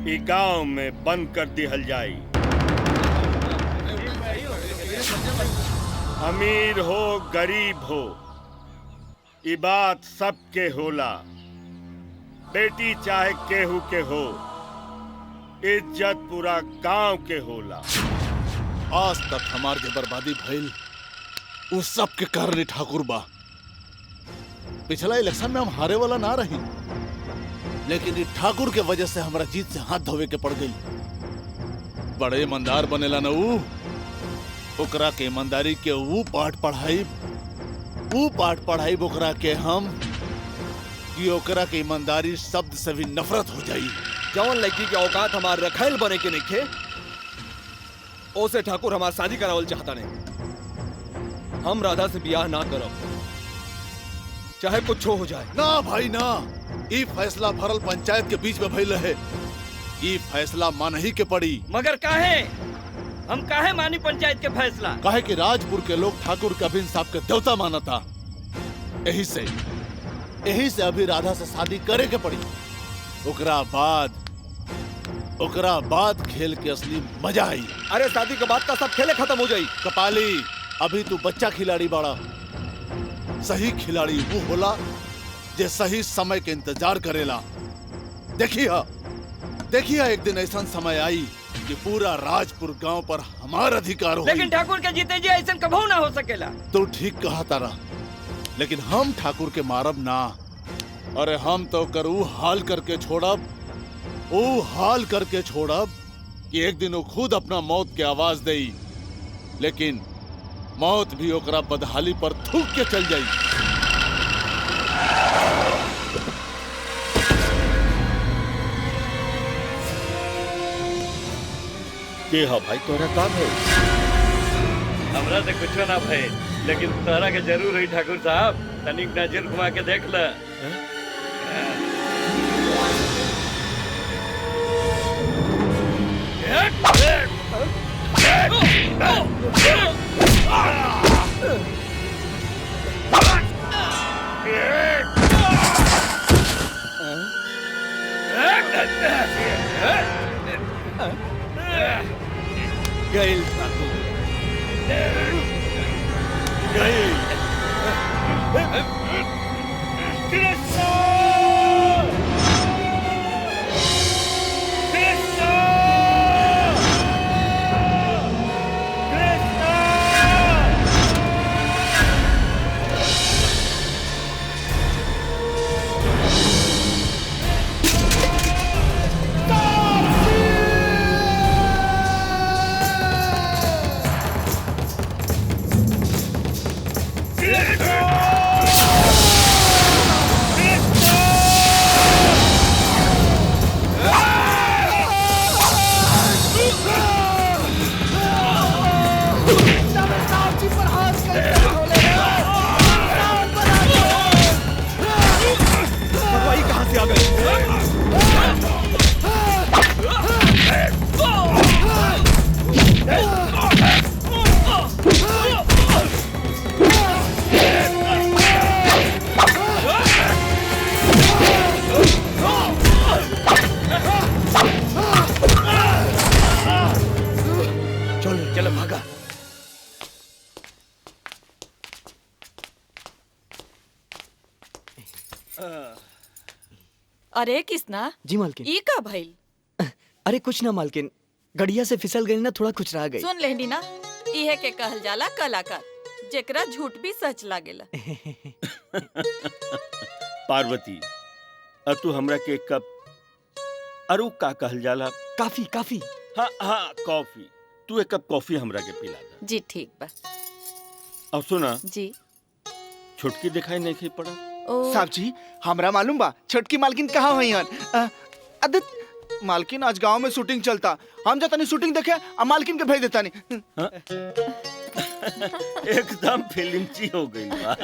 ई गांव में बंद कर दिहल जाई। अमीर हो गरीब हो ई बात सबके होला, बेटी चाहे केहू के हो, इज्जत पूरा गांव के होला। आज तक हमार के बर्बादी भइल उस सब के कारण ठाकुर बा। पिछला इलेक्शन में हम हारे वाला ना रही, लेकिन ये ठाकुर के वजह से हमारा जीत से हाथ धोवे के पड़ गई। बड़े ईमानदार बनेला न ऊ, ओकरा के ईमानदारी के ऊ पाठ पढ़ाई ओकरा के हम कि ओकरा के ईमानदारी शब्द से भी नफरत हो जाई। जवन लड़की के औकात हमार रखेल बने के नहीं ओसे ठाकुर हमार शादी करावल चाहता नहीं। हम राधा से ब्याह ना करब, चाहे कुछ हो जाए। ना भाई ना, ई फैसला भरल पंचायत के बीच में भइल है। ई फैसला मान ही के पड़ी। मगर काहे हम काहे मानी पंचायत के फैसला? काहे कि राजपुर के लोग ठाकुर के अभिन साहब के देवता मानता। यही से अभी राधा से शादी करे के पड़ी। ओकरा बाद खेल के असली मजा आई। अरे शादी के बाद का सब खेले खत्म हो जाई। कपाली, अभी तू बच्चा खिलाड़ी बाड़ा। सही खिलाड़ी वो होला जे सही समय के इंतजार करेला। देखिए एक दिन ऐसा समय आई कि पूरा राजपुर गांव पर हमारा अधिकार हो। लेकिन ठाकुर के जीते जी ऐसा कभी ना हो सकेला। तो ठीक कहा तारा, लेकिन हम ठाकुर के मारब ना। अरे हम तो करू हाल करके छोड़ब वो हाल करके छोड़ब कि एक दिन वो खुद अपना मौत के आवाज देई, लेकिन मौत भी ओकरा बदहाली पर थूक के चल जाई। के हो भाई तोरा का है? हमरा से कुछ ना भय, लेकिन तोहरा के जरूर हुई ठाकुर साहब। तनिक नजर घुमा के देख ल। गैल ठाकुर गैल। चलो भागा। अरे किसना जी मालकिन। ई का भइल? अरे कुछ ना मालकिन, गड़िया से फिसल गई ना, थोड़ा कुछ रह गई। सुन लेनी ना, इहे के कहल जाला कलाकार, जेकरा झूठ भी सच लागेला। पार्वती, अब तू हमरा के एक कप अरु का कहल जाला? काफी काफी। हाँ हाँ कॉफी। तू एक कप कॉफी हमरा के पिला दे। जी ठीक बा। अब सुना जी। छुटकी दिखाई नहीं पड़ा। साहब जी हमरा मालूम बा छोटकी मालकिन कहाँ हुई हन। अदित मालकिन आज गांव में शूटिंग चलता, हम जाता शूटिंग देखे आ मालकिन के भेज देता नहीं। एकदम फिल्मची हो गई बा।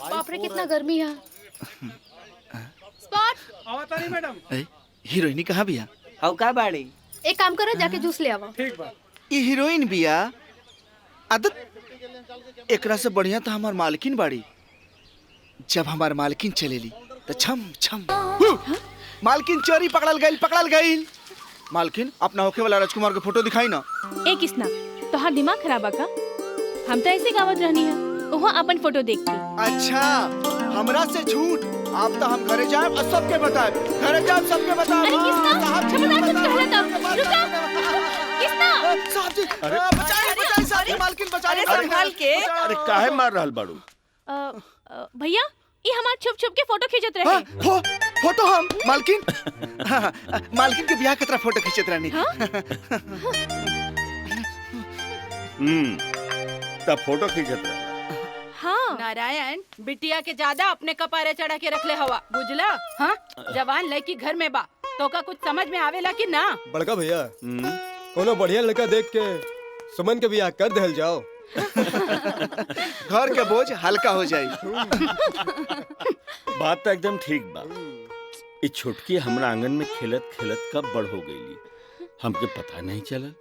बाप रे कितना गर्मी है। स्पॉट आवता नहीं मैडम। हीरोइनी कहाँ बिया? हाउ का बाड़ी? एक काम करो, जाके जूस ले आओ। ठीक बा। ये हीरोइन बिया? आदत एकरा से बढ़िया तो हमार मालकिन बाड़ी। जब हमार मालकिन चलेली तो छम छम मालकिन चोरी पकड़ल गईल। मालकिन अपना होखे वाला राजकुमार के फोटो दिखाई ना। ए किसना, तोहार दिमाग खराब बा का? हम तो ऐसे गावत रहनी है, वहाँ अपन फोटो देख के। अच्छा हमरा से झूठ। आप तो हम घरे जाए और सबके बताए। घरे जाए सबके बताए। अरे किसना, खबरदार कुछ कहला तब। रुका किसना। साहब जी बचाइए साहब जी, मालकिन बचाइए। संभाल के। अरे काहे मार रहल बाड़ू? भैया ये हमार छुप छुप के फोटो खींचत रहे। फोटो हम मालकिन मालकिन के ब्याह कतरा फोटो खींचत रहनी। तब फोटो खींचत रहे। हाँ। नारायण बिटिया के ज्यादा अपने कपारे चढ़ा के रख ले हवा, बुझला? हाँ जवान लड़की घर में बा तो का कुछ समझ में आवेला कि ना? बड़का भैया कोनो बढ़िया लड़का देख के सुमन के ब्याह कर देहल जाओ। घर के बोझ हल्का हो जाए। बात तो एकदम ठीक बा। ये छुटकी हमरा आंगन में खेलत खेलत कब बड़ हो गई हमके पता नहीं चलल।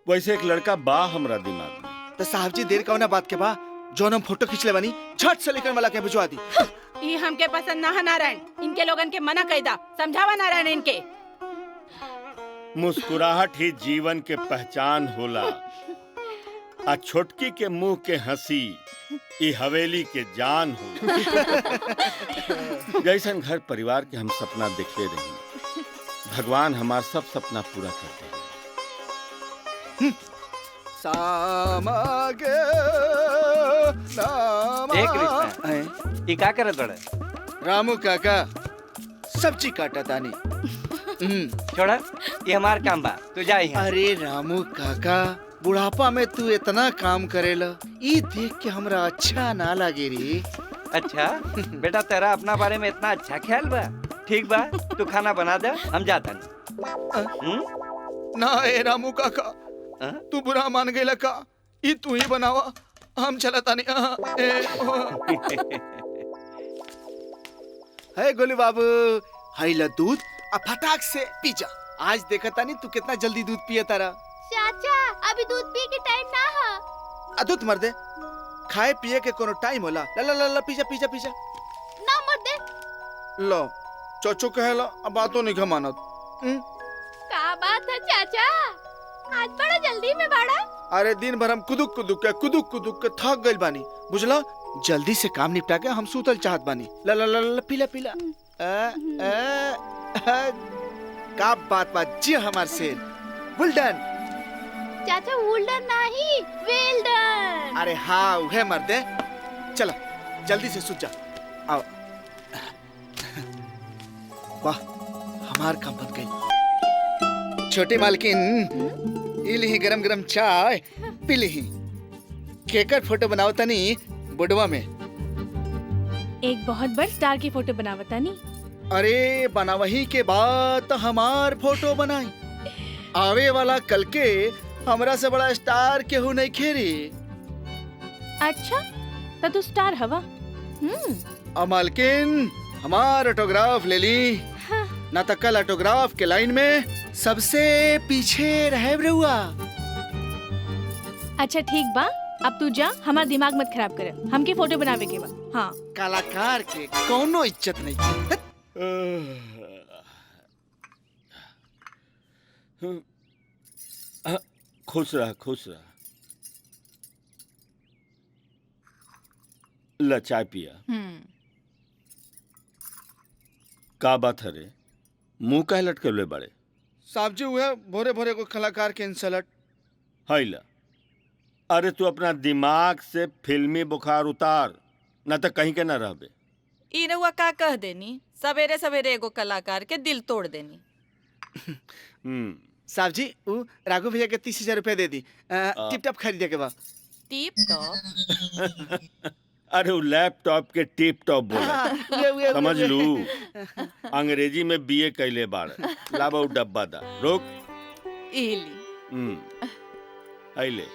वैसे एक लड़का बा हमरा दिमाग में। तो साहब जी देर कौना बात के बा, जो हम फोटो खींच ले बनी झट से लेकर वाला के भिजवा दी। ये हमके पसंद ना है नारायण, इनके लोगन के मना कईदा, समझावा नारायण इनके। मुस्कुराहट ही जीवन के पहचान होला, आ छोटकी के मुंह के हंसी ई हवेली के जान हो। जैसन घर परिवार के हम सपना देखते रही, भगवान हमार सब सपना पूरा करते हैं। सामगे नमः। हे कृष्णा ई का करत बड़े? रामू काका सब्जी काटा तानी। छोड़ा ये हमार काम बा, तू जा यहाँ। अरे रामू काका बुढ़ापा में तू इतना काम करेला, ई देख के हमरा अच्छा ना लगे रे। अच्छा बेटा तेरा अपना बारे में इतना अच्छा ख्याल बा। ठीक बा तू खाना बना दे, हम जाता ना ए रामू काका तू बुरा मान गई का, ई तू ही बनावा, हम चलता नहीं। है गोलू बाबू हाई ला दूध अब फटाक से पी जा। आज देखा तानी तू कितना जल्दी दूध पिए तारा। चाचा अभी दूध पी के टाइम ना है। अदूत मर दे, खाए पिए के कोनो टाइम होला। ला ला ला ला पी जा पी जा पी जा। ना मर दे। लो चोचो कहेला अब बातों नहीं घमानत। का बात है चाचा, आज बड़ा जल्दी में बाड़ा। अरे दिन भर हम कुदुक कुदुक के थक गइल बानी, बुझला। जल्दी से काम निपटा के हम सूतल चाहत बानी। ला ला ला ला पीला पीला। का बात जी हमार शेर। वेल डन चाचा, वुल्डन नहीं वेल डन। अरे हाँ उहे मर्दे, चला जल्दी से सूत जा। आओ। वाह हमार काम बन गई। छोटी मालकिन इली गरम गरम चाय पी ली। केकर फोटो बनाओ तनी बुडवा में। एक बहुत बड़ स्टार की फोटो बनावता नी। अरे बनावही के बाद हमार फोटो बनाई। आवे वाला कल के हमरा से बड़ा स्टार केहू नहीं खेरी। अच्छा तो तू स्टार हवा। मालकिन हमार ऑटोग्राफ ले ली। हाँ। ना तो कल ऑटोग्राफ के लाइन में सबसे पीछे रहे रहुआ। अच्छा ठीक बा, अब तू जा, हमारा दिमाग मत खराब कर। हमके फोटो बनावे के बा। हाँ कलाकार के कोनो इज्जत नहीं। खुश रह खुश रह। ला चाय पिया। का बात है रे, मुंह काहे लटकले बड़े? साहब जी हुए भोरे भोरे को कलाकार के इंसल्ट। हाय ला, अरे तू अपना दिमाग से फिल्मी बुखार उतार, न तो कहीं के न रहबे। ई रउआ का कह देनी, सवेरे सवेरे एगो कलाकार के दिल तोड़ देनी। साहब जी वो राघव भैया के 30,000 रुपए दे दी। टिप टॉप खरीदे के बाद। टिप टॉप? अरे वो लैपटॉप के टिप टॉप बोला, समझ लू। अंग्रेजी में बीए कैले बाड़। लाबा वो डब्बा दा, रोक। इली। आइले।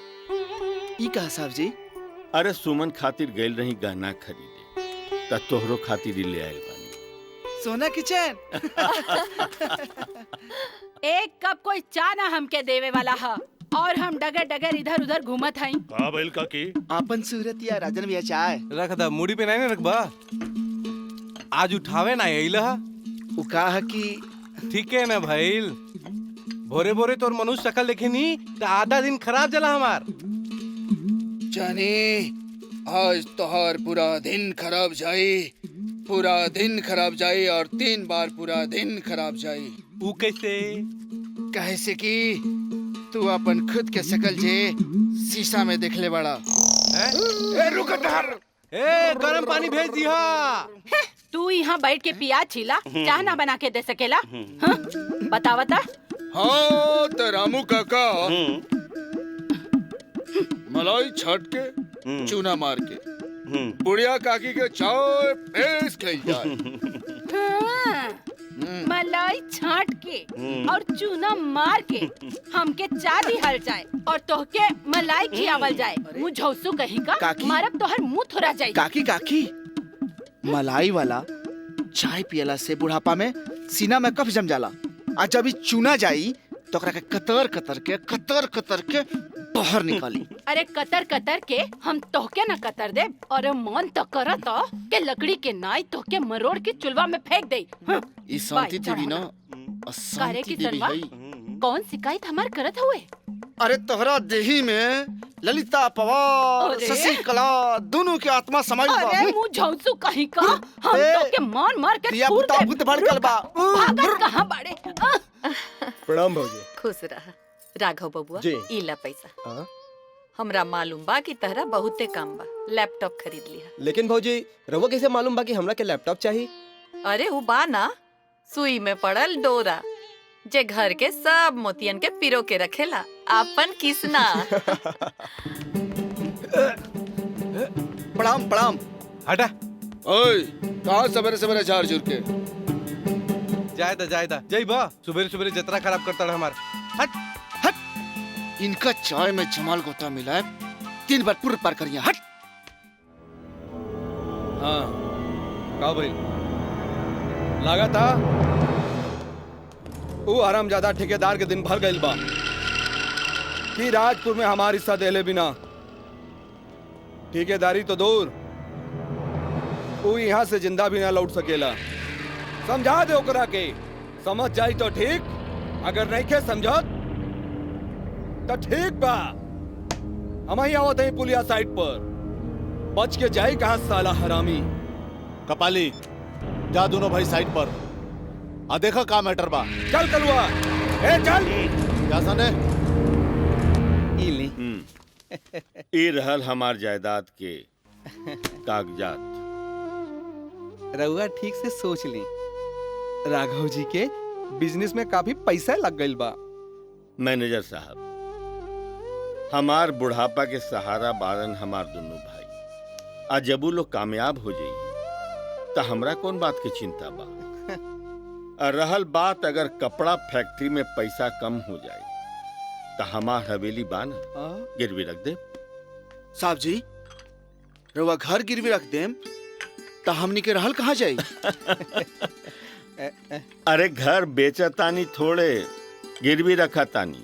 ई कहा साहब जी? अरे सुमन खातिर गइल रही गहना खरीदे, त तोहरो खातिर ही ले आइल बानी। सोना की चैन। एक कप कोई चाय ना हमके देवे वाला है, और हम डगर डगर इधर उधर घूमत हई। का भइल काकी? आपन सूरत या राजन भैया चाय रख दा, मुड़ी पे नहीं रखबा। आज उठावे ना आइला। उ कहा कि ठीक है ना भाईल, भोरे भोरे तोर मनुष्य शकल देखनी तो आधा दिन खराब चला हमार। जानी आज तोहर पूरा दिन खराब जाई, पूरा दिन खराब जाई और 3 बार पूरा दिन खराब जाई। ऊ कैसे? कैसे कि तू अपन खुद के शकल जे शीशा में देख ले बड़ा। रुक गरम पानी भेज दिया। तू यहाँ बैठ के पिया छिला, चाह ना बना के दे सकेला? हाँ? बता बता। हाँ तो रामू काका मलाई छाट के चूना मार के बुढ़िया काकी के चाय पेश खाई जाए। हाँ, मलाई छाट के और चूना मार के हमके चाय दिहल जाए और तोहके मलाई खियावल जाए। मुँह झौसू कहीं का मारब तोहर मुँह थोड़ा जाए। काकी काकी मलाई वाला चाय पियला से बुढ़ापा में सीना में कफ जम जाला, आ जब ई चूना जाई तो ओकरा के कतर कतर के बाहर निकाली। अरे कतर कतर के हम तोहके न कतर दे, और मन तो करत के लकड़ी के नाई तोहके मरोड़ के चुलवा में फेंक दे। ई शांति देवी ना अशांति देवी है। कौन शिकायत हमार करत हुए? अरे तोहरा देही में ललिता पवार शशि कला दोनों के आत्मा समाई बा। अरे मुँह झौसू कहीं का, हम तोहके मार मार के थूर दे। भूत भड़कल बा। भागत कहाँ बाड़े? प्रणाम भौजी। खुश रह राघव बबुआ। जी। इला पैसा। हमरा मालूम बा कि तहरा बहुते काम बा, लैपटॉप खरीद लिया। लेकिन भौजी रउआ कैसे मालूम बा कि हमरा के लैपटॉप चाहिए? अरे वो बा ना, सुई में पड़ल डोरा, जे घर के सब मोतियन के पिरो के रखेला, आपन किसना। प्रणाम प्रणाम। हटा। ओए कहाँ सवेरे सवेरे झाड़ झूर के? जायदा जय बा, सुबह सुबह जतरा खराब करता रहा हमार। हट हट। इनका चाय में जमाल गोता मिला है, 3 बार पूर्व पार करिए। हट। हाँ का भाई लगा था वो हरामजादा ठेकेदार के दिन भर गइल बा कि राजपुर में हमार हिस्सा देले बिना ठेकेदारी तो दूर, वो यहाँ से जिंदा भी ना लौट सकेला। समझा दे ओकरा के, समझ जाई तो ठीक, अगर नहीं के समझत तो ठीक बा। हम ही आवत हैं पुलिया साइड पर, बच के जाए कहाँ साला हरामी। कपाली जा दोनों भाई साइड पर आ, देखा का मैटर बा। चल कलुआ, ए चल। क्या सने? ई रहल हमार जायदाद के कागजात। रउआ ठीक से सोच ली, राघव जी के बिजनेस में काफी पैसा लग गइल बा। मैनेजर साहब, हमार बुढ़ापा के सहारा बारन हमार दोनों भाई। आज जब वो लोग कामयाब हो जाइए तो हमरा कौन बात की चिंता बा। और रहल बात अगर कपड़ा फैक्ट्री में पैसा कम हो जाए तो हमार हवेली बान गिरवी रख दे। साहब जी रउआ घर गिरवी रख देम तो हमनी के रहल कहाँ जाई? अरे घर बेचतानी थोड़े, गिरवी रखा तानी।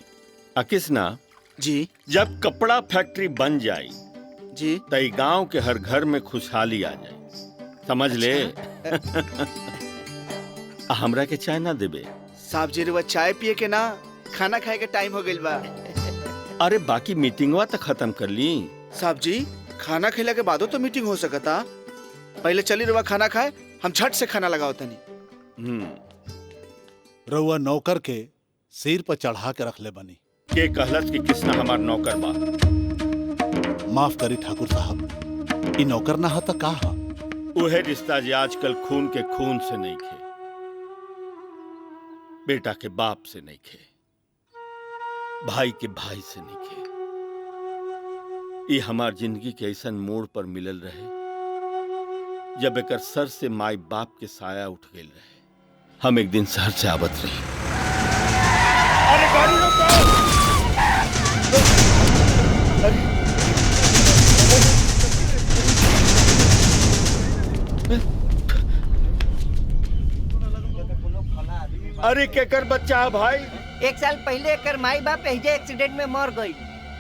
अकिसना जी, जब कपड़ा फैक्ट्री बन जाए जी तई गांव के हर घर में खुशहाली आ जाए, समझ ले। हमरा के चाय ना देबे? साहब जी रउआ चाय पिए के ना, खाना खाए के टाइम हो गइल बा। अरे बाकी मीटिंगवा तो खत्म कर ली। साहब जी खाना खिला के बादो तो मीटिंग हो सकता, पहले चली रउआ खाना खाए, हम झट से खाना लगाओ तनी। रउआ नौकर के सिर पर चढ़ा के रख ले बनी। के कहलत कि किसना हमार नौकर बा? माफ करी ठाकुर साहब, ई नौकर ना हा त का हा? उहे रिश्ता जे आजकल खून के खून से नहीं खे, बेटा के बाप से नहीं खे, भाई के भाई से नहीं खे। ये हमार जिंदगी के ऐसा मोड़ पर मिलल रहे जब एकर सर से माई बाप के साया उठ गई रहे। हम एक दिन शहर से आवत रही। अरे गाड़ी रोको! अरे केकर बच्चा है भाई? 1 साल पहले एकर माई बाप एजे एक्सीडेंट में मर गई।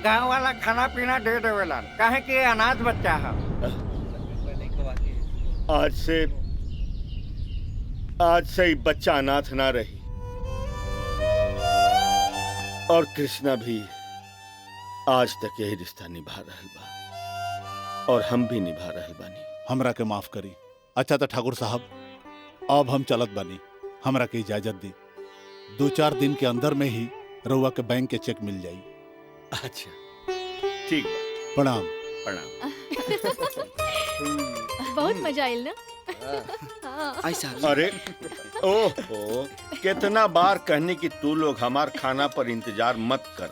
गांव वाला खाना पीना दे देवेला, काहे कि अनाथ बच्चा है। आज से ही बच्चा अनाथ ना रही, और कृष्णा भी आज तक यही रिश्ता निभा रहल बा और हम भी निभा रहल बानी। हमरा के माफ करी। अच्छा तो ठाकुर साहब अब हम चलत बानी, हमरा के इजाजत दी। 2-4 दिन के अंदर में ही रउआ के बैंक के चेक मिल जाई। अच्छा ठीक बा। प्रणाम। प्रणाम। बहुत मजा आयल ना? अरे ओहो, कितना बार कहने कि तू लोग हमार खाना पर इंतजार मत कर।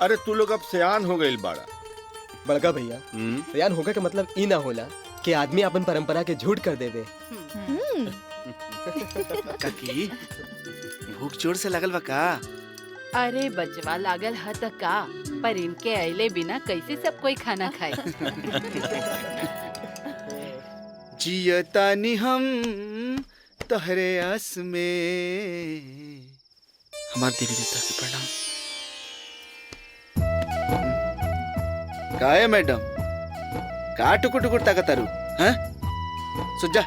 अरे तू लोग अब सयान हो गइल बाड़ा। बड़का भैया, सयान होगा का मतलब ई ना होला कि आदमी अपन परंपरा के झूठ कर देवे। काकी भूख जोर से लगल बा का? अरे बजवा लागल ह त का, पर इनके अइले बिना कैसे सब कोई खाना खाए। जियतानी हम तहरे आस में। हमार देवी देवता के प्रणाम। काहे मैडम, का टुकुर टुकुर ताकतारू हैं? सुजा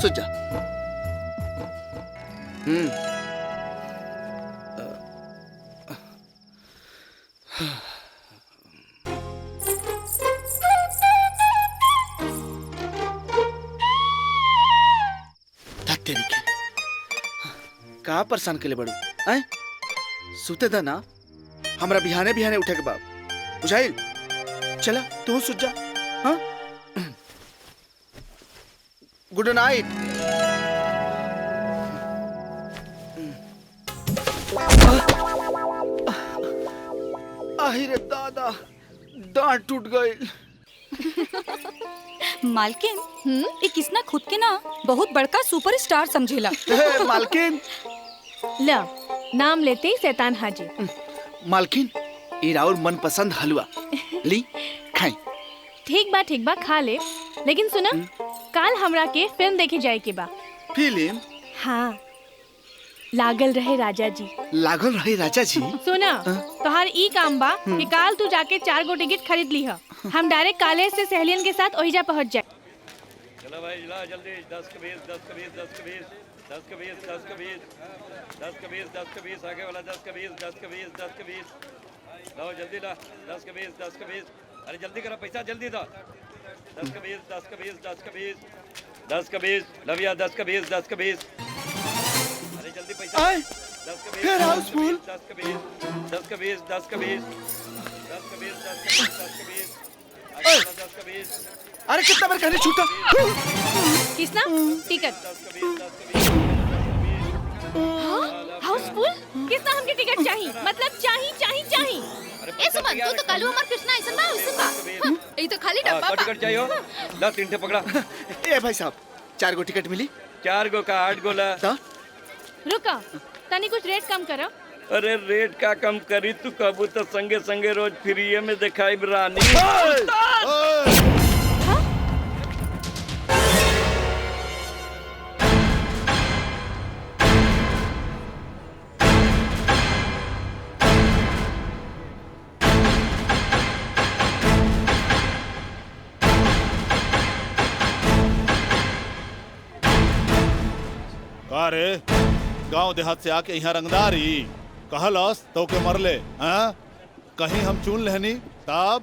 सुजा। का परेशान के लिए बड़ू हैं? सुते दा ना, हमरा बिहाने बिहाने उठे के बाप बुझाइल। चला तू सुत जा। हाँ गुड नाइट। आहिरे दादा डांट टूट गई। मालकिन ये किसना खुद के ना बहुत बड़का सुपरस्टार समझेला। मालकिन ला नाम लेते ही शैतान हाजिर। मालकिन ये राउर मनपसंद हलवा ली खाई। ठीक बा खा ले। लेकिन सुना काल हमरा के फिल्म देखे जाए के बा। फिल्म? हाँ लागल रहे राजा जी। लागल रहे राजा जी? सुना तोहार ई काम बा कि काल तू जाके 4 गो टिकट खरीद ली। हम डायरेक्ट कॉलेज से सहेलियन के साथ ओहिजा पहुंच जाए। चलो भाई ला जल्दी 10 के 20 10 के 20 10 के 20 10 के 20 10 के 20 10 के 20 10 के 20 आगे वाला 10 के 20 10 के 20 10 के 20 लो जल्दी ला 10 के 20 10 के 20 अरे जल्दी करो पैसा जल्दी दो 10 के 20 10 के 20 10 के 20 10 के 20 लविया 10 के 20 10 के 20 अरे जल्दी पैसा 10 के 20 हाउसफुल 10 के 20 10 के 20 10 के 20 10 के 20 10 के 20 10 के 20 आगे वाला 10 के 20 अरे कितना बार कहने छूटा। किसना टिकट हाउसफुल किसना हमके टिकट चाहिए मतलब चाहिए। ए सुमन तू तो कालू हमार कृष्णा ऐसन बा वैसन बा। ई तो खाली डब्बा बा। टिकट चाहिए ला 3 ठे पकड़ा। ए भाई साहब 4 गो टिकट मिली। 4 गो का 8 गो ला। रुका तनी कुछ रेट कम करो। अरे रेट का कम करी तू कबू तो संगे संगे रोज फ्री में दिखाई रानी। रे गांव देहात से आके यहाँ रंगदारी कहलस तो के मरले। हाँ कहीं हम चुन लेनी तब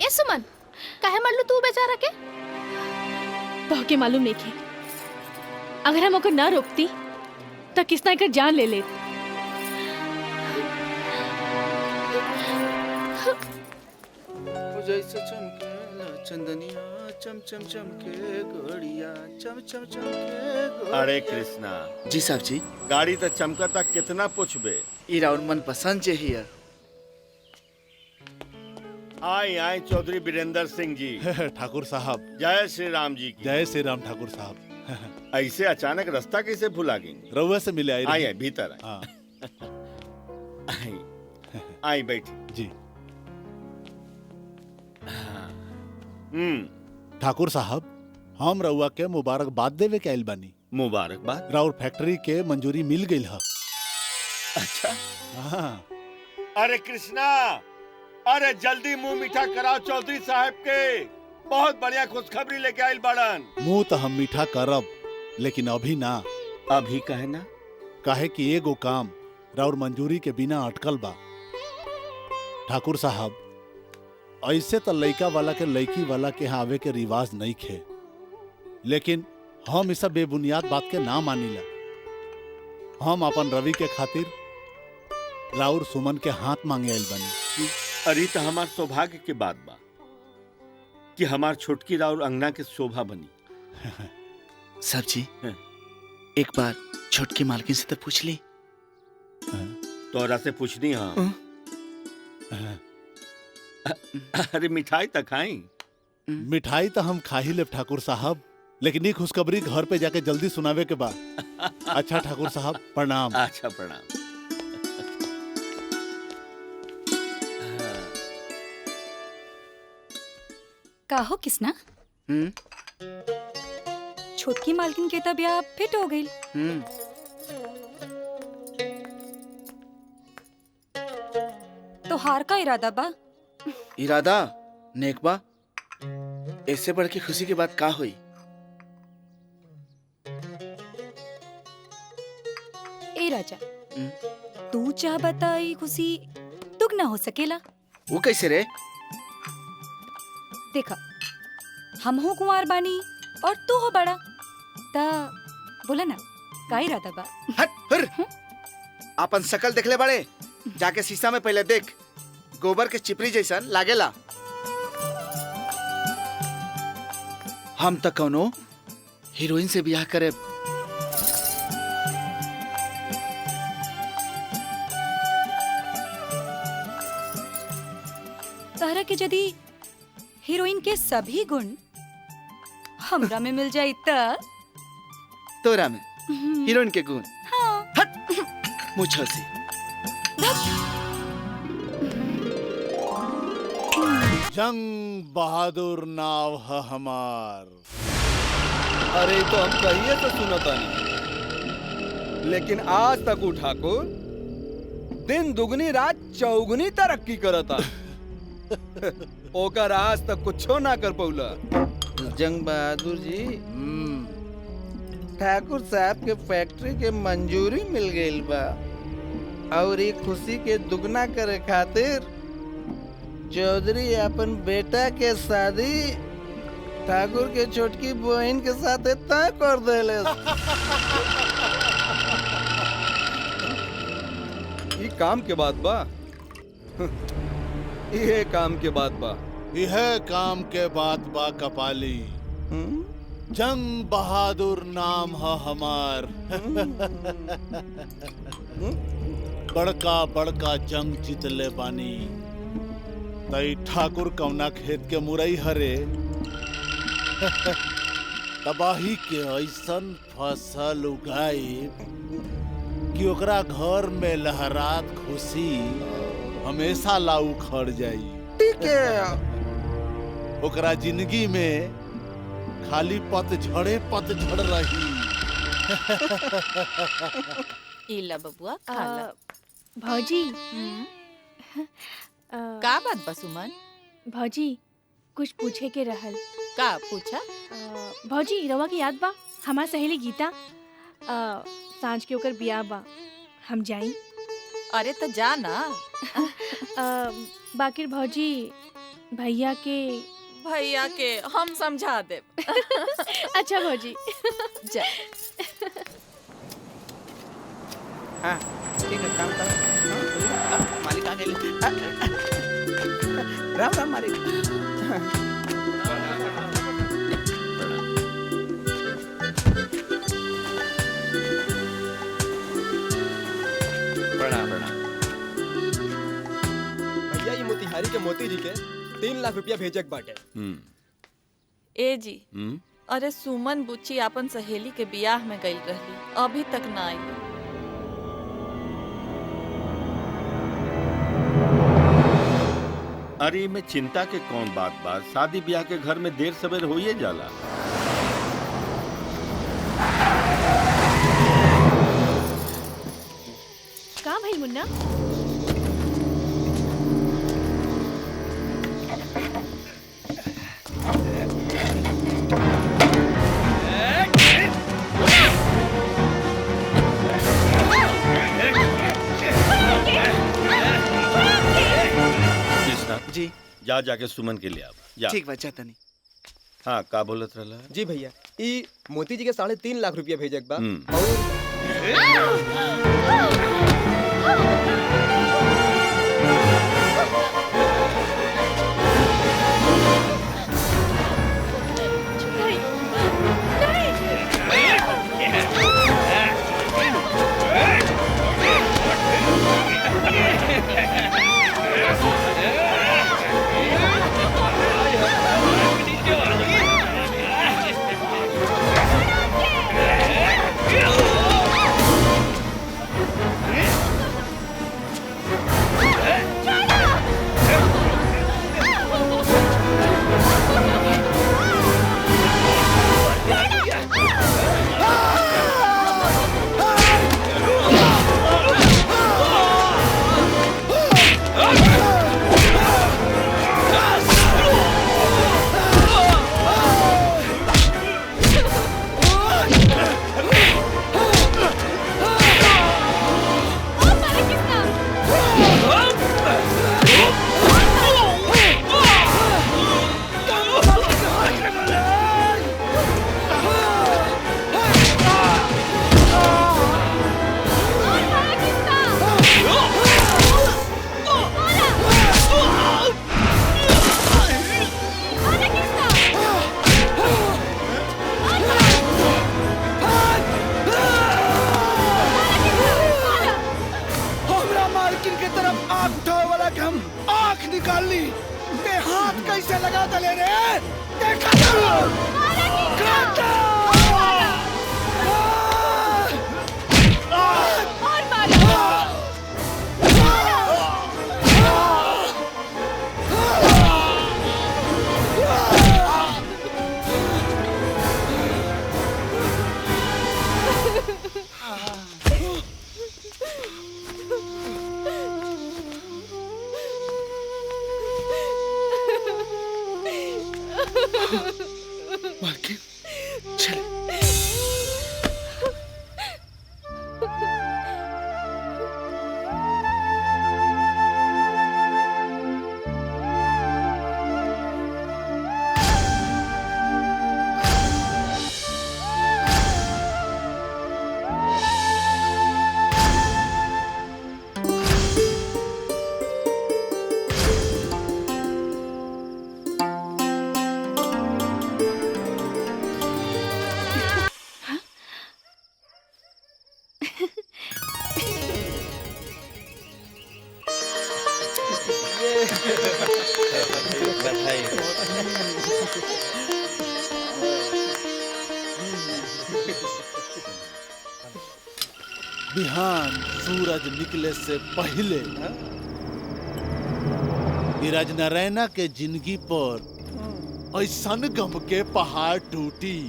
ए सुमन काहे मरलू तू बेचारा के? तो के मालूम नहीं थे अगर हम ओकर ना रोकती तो किसना कर जान ले लेत। जैसे चमके चंदनिया चम चम चमके गोड़िया चम चम चमके। अरे कृष्णा जी साहब जी। गाड़ी तो चमकता कितना पूछबे। ई राउर मन पसंद जे हिया। आए चौधरी वीरेंद्र सिंह जी। ठाकुर साहब जय श्री राम जी की। जय श्री राम ठाकुर साहब। ऐसे अचानक रास्ता कैसे भुला गई? रउआ से मिले आए भीतर आई बैठी जी। ठाकुर साहब हम रउआ के मुबारकबाद देवे के आइल बानी। मुबारकबाद? राउर फैक्ट्री के मंजूरी मिल गई है। अच्छा हाँ। अरे कृष्णा अरे जल्दी मुंह मीठा कराओ चौधरी साहब के। बहुत बढ़िया खुशखबरी लेके आइल बाड़न। मुंह तो हम मीठा करब लेकिन अभी ना। अभी कहे ना? काहे कि एगो काम राउर मंजूरी के बिना अटकल बा। ठाकुर साहब ऐसे तो लड़का वाला के लड़की वाला के यहाँ आवे के रिवाज नहीं खे, लेकिन हम इस बेबुनियाद बात के ना मानीला। हम अपन रवि के खातिर राउर सुमन के हाथ मांगे आइल बनी। अरे तो हमार सौभाग्य के बात बा कि हमार छोटकी राउर अंगना के शोभा बनी। साहब जी एक बार छोटकी मालकिन से तो पूछ ली। तोरा से पूछनी? हाँ। अरे मिठाई तो खाई। मिठाई तो हम खा ही ले ठाकुर साहब, लेकिन ये खुशखबरी घर पे जाके जल्दी सुनावे के बाद। अच्छा ठाकुर साहब प्रणाम। अच्छा प्रणाम। काहो किसना छोटकी मालकिन के तब ब्याह फिट हो गई। तो हार का इरादा बा? इरादा नेक बा। इससे बढ़ के खुशी की बात का हुई? ए राजा, तू चाह बताई खुशी दुगना हो सकेला? वो कैसे रे? देखा, हम हो कुंवार बानी और तू हो बड़ा, ता बोला ना का इरादा बा? अपन शकल देखले बड़े? जाके शीशा में पहले देख, गोबर के चिपरी जैसन लागेला। हम तक कौनो हीरोइन से ब्याह करे। तारा के यदि हीरोइन के सभी गुण हमरा में मिल जाई त तोरा में हीरोइन के गुण? हाँ। मुझे से जंग बहादुर नाव है हमार। अरे तो हम कहिए तो सुनता नहीं, लेकिन आज तक ठाकुर दिन दुगनी रात चौगुनी तरक्की करता। ओकर आज तक कुछो ना कर पौला। जंग बहादुर जी, ठाकुर साहब के फैक्ट्री के मंजूरी मिल गई बा और ये खुशी के दुगना करे खातिर चौधरी अपन बेटा के शादी ठाकुर के छोटकी बहन के साथ तय कर देले। ये काम के बाद बा। ये काम के बाद बा। यह काम के बाद बा कपाली। जंग बहादुर नाम है हमार। बड़का बड़का जंग जीतले बानी। तई ठाकुर कौना खेत के मुरई हरे तबाही के ऐसन फसल उगाई कि ओकरा घर में लहरात खुशी हमेशा लाऊ खड़ जाई। ठीक है। ओकरा जिंदगी में खाली पतझड़ रही। इला बबुआ खाला। भौजी का बात बा सुमन? भौजी कुछ पूछे के रहल। का पूछा? भौजी रवा की याद बा हमार सहेली गीता? सांझ के ओकर बियाह बा, हम जाई? अरे तो जा ना। बाकिर भौजी भैया के हम समझा दे। अच्छा भौजी जा। हाँ ठीक है, काम करो। मालिक आ गए। राम राम मालिक। भैया ये मोतिहारी के मोती जी के 3 लाख रुपया भेजक बाटे। ए जी, अरे सुमन बुच्ची अपन सहेली के बियाह में गई रहली, अभी तक ना आई। अरे में चिंता के कौन बात बा? शादी ब्याह के घर में देर सवेर होइए जाला। का भाई मुन्ना? जी जाके सुमन के लिए आवा जा। ठीक बा, जाता नहीं। हाँ का बोलत रहला? जी भैया, ई मोती जी के 3.5 लाख रुपया भेजक बा निकाल ली। ते हाथ कैसे लगा दले रे? देखा मालकिन चल। बिहान सूरज निकले से पहले नीरज नारायणा के जिंदगी पर ऐसन गम के पहाड़ टूटी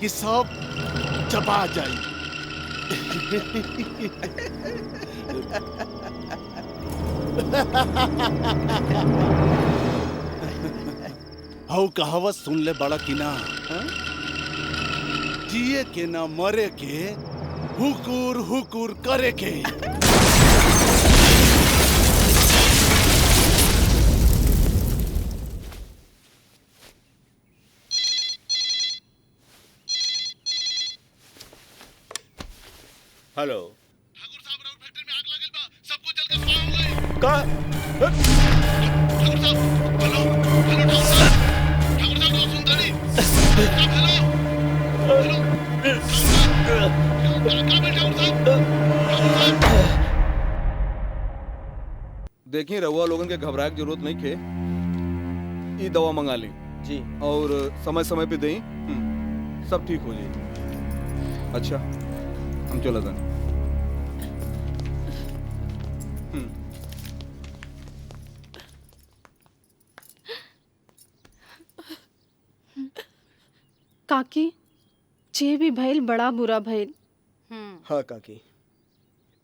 कि सब चबा जाई। हऊ कहावत सुन ले बड़ा कि ना, जिए के ना मरे के हुकुर हुकुर करे के। हेलो ठाकुर साहब राउर फैक्ट्री में आग लगल बा, सबको जल के स्वाहा हो गई। का ठाकुर साहब हेलो हेलो ठाकुर साहब तो सुनता नहीं। हेलो देखिए रहुआ लोगन के घबराए की जरूरत नहीं खे। ये दवा मंगा ली जी और समय समय पे दें, सब ठीक हो जाए। अच्छा हम चला जाए। काकी जे भी भइल बड़ा बुरा भइल। हाँ काकी,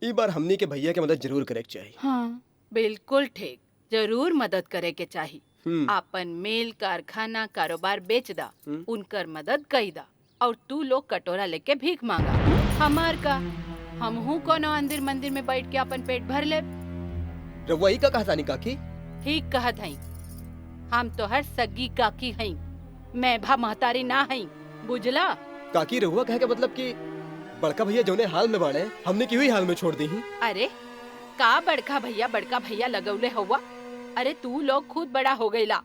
ई बार हमनी के भैया के मदद जरूर करे के चाहिए। हाँ बिल्कुल ठीक, जरूर मदद करे के चाही। आपन मेल कारखाना कारोबार बेच दा, उनकर मदद कई दा, और तू लोग कटोरा लेके भीख मांगा। हमार का हमहू कोनो अंदिर मंदिर में बैठ के अपन पेट भर ले। रउआ ई का कहतानी काकी? ठीक कहत हई, हम तो हर सगी काकी हई, मैं भा महतारी ना हई, बुझला? काकी रहुआ कहे के मतलब कि बड़का भैया जौने हाल में बाड़े हमने की हुई हाल में छोड़ दी ही। अरे का बड़का भैया लगौले हुआ? अरे तू लोग खुद बड़ा हो गईला,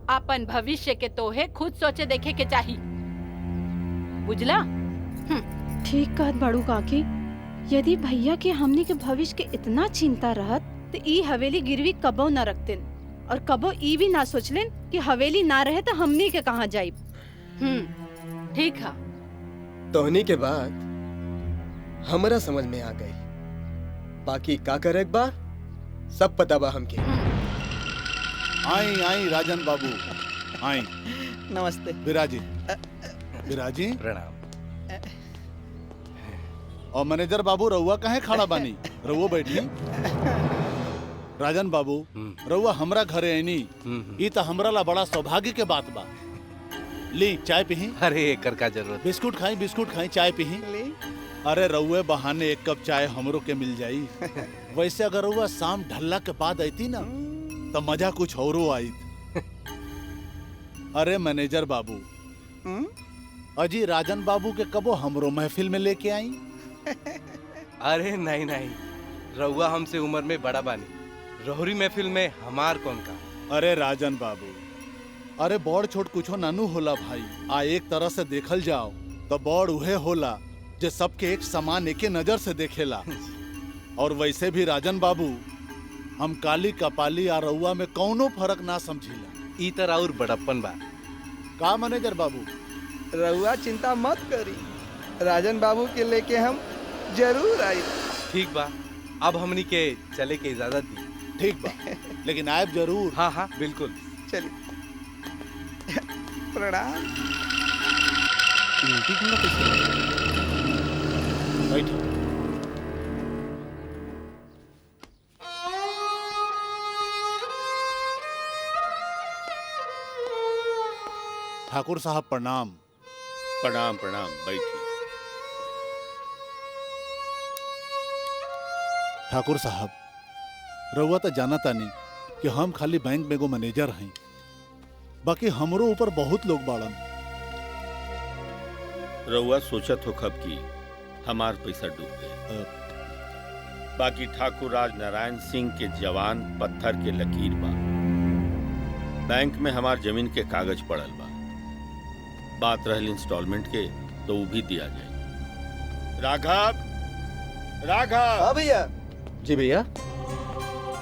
अपन भविष्य के तोहे खुद सोचे देखे के चाही, बुझला? ठीक कहत बड़ू काकी, यदि भैया के हमनी के भविष्य के इतना चिंता रहत तो ई हवेली गिरवी कबो न रखतिन, और कबो ई भी ना सोचलेन कि हवेली ना रहे तो हमनी के कहाँ जाइब। ठीक है। तोहनी के बाद हमरा समझ में आ गई, बाकी का करे एक बार सब पता बा हमके। आई आई राजन बाबू आई। नमस्ते। विराजी विराजी प्रणाम। और मैनेजर बाबू रउआ काहे खड़ा बानी? रउआ बैठी। राजन बाबू रउआ हमरा घरे आईनी, ई तो हमरा ला बड़ा सौभाग्य के बात बा। ली चाय पीही। अरे एकर का जरूरत? बिस्कुट खाई चाय पीही। अरे रउए बहाने एक कप चाय हमरो के मिल जाई। वैसे अगर रउआ शाम ढलला के बाद आईती ना तो मजा कुछ औरो आई। अरे मैनेजर बाबू, अजी राजन बाबू के कबो हमरो महफिल में लेके आई। अरे नहीं नहीं, रउआ हमसे उम्र में बड़ा बानी, रोहरी महफिल में हमार कौन का। अरे राजन बाबू, अरे बड़ छोट कुछो नानू होला भाई। आ एक तरह से देखल जाओ तो बड़ उहे होला जे सबके एक समान एके नजर से देखेला। और वैसे भी राजन बाबू, हम काली कपाली आ रउआ में कौनो फर्क ना समझिला। ई तरह और बड़प्पन बा। का मैनेजर बाबू? रउआ चिंता मत करी, राजन बाबू के लेके हम जरूर आई। ठीक बा, अब हमनी के चले के इजाजत दी। ठीक बा, लेकिन आयब जरूर। हाँ हाँ बिल्कुल। चलिए प्रणाम। बैठो। ठाकुर साहब प्रणाम। प्रणाम प्रणाम, बैठिए। ठाकुर साहब, रउआ तो जाना तानी कि हम खाली बैंक में एगो मैनेजर हैं, बाकी हमरो ऊपर बहुत लोग बाड़न। रउआ सोचत हो कब की हमार पैसा डूब गए, बाकी ठाकुर राज नारायण सिंह के जवान पत्थर के लकीर बा। बैंक में हमार जमीन के कागज पड़ल बा। बात रहल इंस्टॉलमेंट के तो वो भी दिया जाए। राघव, राघव। हाँ भैया। जी भैया।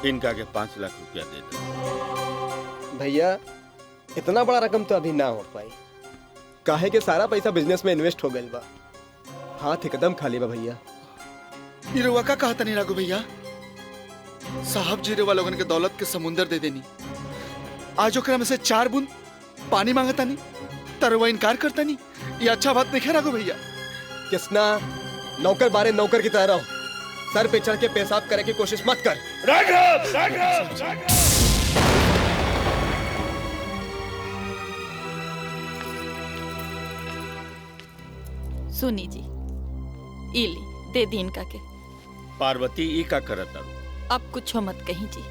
इनका के 5 लाख रुपया दे दो। भैया इतना बड़ा रकम तो अभी ना हो पाई, काहे के सारा पैसा बिजनेस में इन्वेस्ट हो गइल बा। हाथ एकदम खाली बा भैया। ये रउआ का कहता नहीं राघव भैया? साहब जी रउआ लोगन के दौलत के समुंदर दे देनी, आज ओकरा में से 4 बूंद पानी मांगता नहीं, तरवा इनकार करता नहीं। ये अच्छा बात नहीं है राघव भैया। किसना नौकर बारे नौकर की तरह रहो, सर पे चढ़ के पेशाब करे की कोशिश मत कर। राघव, राघव, राघव। सुनी जी, इली दे दी इनका के। पार्वती ई का करत तारू? अब कुछ मत कहीं जी,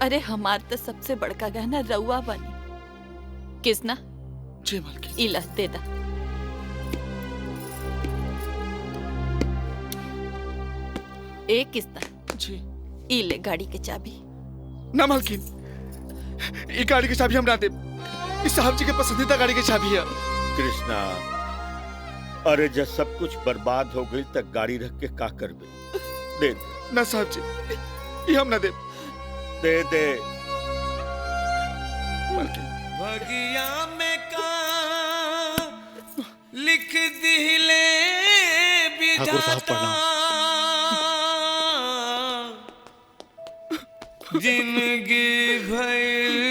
अरे हमार तो सबसे बड़का गहना रउआ बनी। किसना जी मालकिन। इला दे दा। एक किस्ता जी। इले गाड़ी के चाबी। ना मालकिन, ये गाड़ी की चाबी हम ना दे। इस साहब जी के पसंदीदा गाड़ी की चाबी है। कृष्णा, अरे जब सब कुछ बर्बाद हो गई तक गाड़ी रख के का करबे? दे दे। ना साहब जी, ये हम ना दे। दे दे। मालकिन। भगिया में का लिख दिले ठाकुर साहब प्रणाम। जिंदगी भइल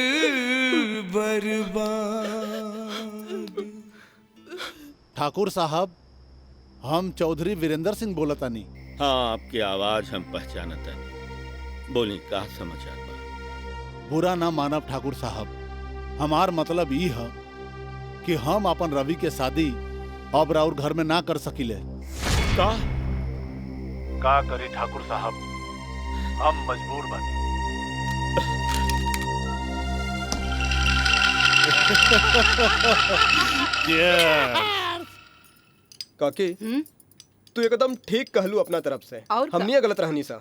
बर्बाद। ठाकुर साहब, हम चौधरी वीरेंद्र सिंह बोलतानी। हाँ, आपकी आवाज हम पहचानत हनी। बोली का समाचार बा? बुरा ना मानब ठाकुर साहब, हमार मतलब ई है कि हम अपन रवि के शादी अब राउर घर में ना कर सकिले। का करी ठाकुर साहब, हम मजबूर बानी। काकी, तू एकदम ठीक कहलू अपना तरफ से। और का? हमनी गलत रहनी सा।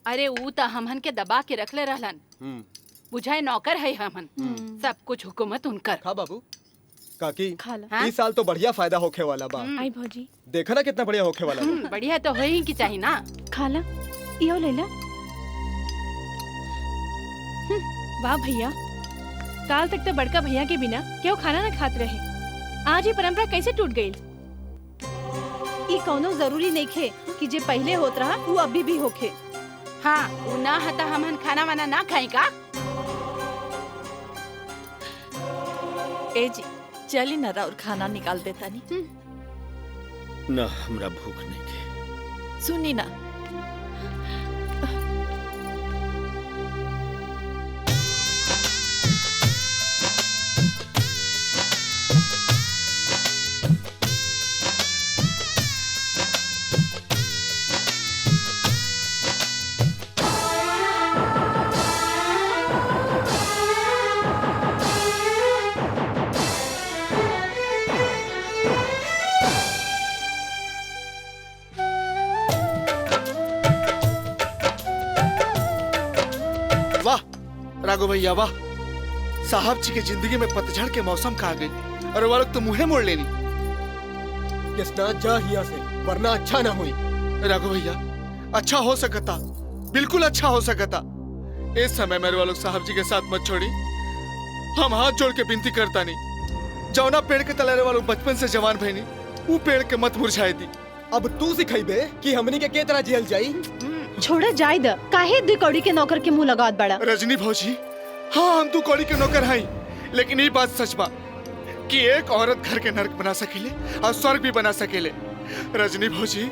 अरे ऊ तो हमहन के दबा के रखले रहलन, बुझाए नौकर है हमन। सब कुछ हुकूमत उनकर। खा बाबू। काकी, खाला। इस साल तो बढ़िया फायदा होखे वाला बा। आई भौजी। देखा ना कितना बढ़िया होखे वाला बा। बढ़िया तो होई की चाहिए ना। खाला, इहो ले ला। वाह भैया, काल तक तो बड़का भैया के बिना क्यों खाना ना खात रहे, आज ये परंपरा कैसे टूट गई? ई कौनो जरूरी नहीं खे कि जे पहले होत रहा वो अभी भी होखे। हाँ, ऊ ना हता हमन खाना वाना ना खाई का? ए जी, चली ना राउर खाना निकाल देता नहीं। ना, हमरा भूख नहीं के। सुनी ना, राघव भैया वाह, साहब जी के जिंदगी में पतझड़ के मौसम का आ गई और वो लोग तो मुँह मोड़ लेनी। किसना जा हिया से, वरना अच्छा ना हुई। राघव भैया, अच्छा हो सकता, बिल्कुल अच्छा हो सकता, इस समय मेरे वालों साहब जी के साथ मत छोड़ी। हम हाथ जोड़ के विनती करता नहीं, जौना पेड़ के तले वालों बचपन से जवान भईनी वो पेड़ के मत मुरझाए दी। अब तू सिखाइबे कि हमनी के तरह जेल जाई। छोड़ा जाय द, काहे दे कौड़ी के नौकर के मुंह लगावत बड़ा। रजनी भौजी, हाँ हम तू कौड़ी के नौकर हई, लेकिन ये बात सच बा कि एक औरत घर के नरक बना सकेले और स्वर्ग भी बना सकेले। रजनी भौजी,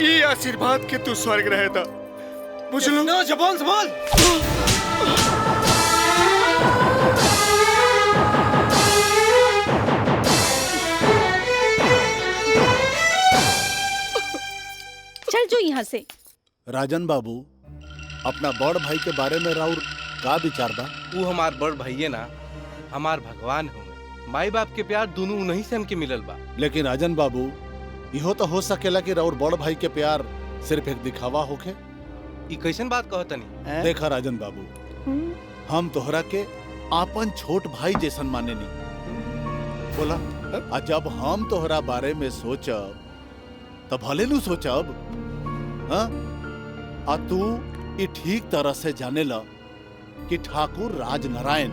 ये आशीर्वाद के तू स्वर्ग रहे था, बुझलो? ना जबान संभाल। चल जो यहाँ से। राजन बाबू, अपना बड़ भाई के बारे में राउर का विचार बा? वो हमार बड़ भाई ना हमार भगवान होंगे। माई बाप के प्यार दोनों उन्हीं से हमके मिलल बा। लेकिन राजन बाबू, इहो तो हो सकेला कि राउर बड़ भाई के प्यार सिर्फ एक दिखावा होखे। ई कैसन बात कहतनी? देखा राजन बाबू, हम तोहरा के आपन छोट भाई जैसन माने नी बोला। आ जब हम तोहरा बारे में सोचब तब भले नु सोचब, हाँ? आ तू ई ठीक तरह से जाने ला कि ठाकुर राजनारायण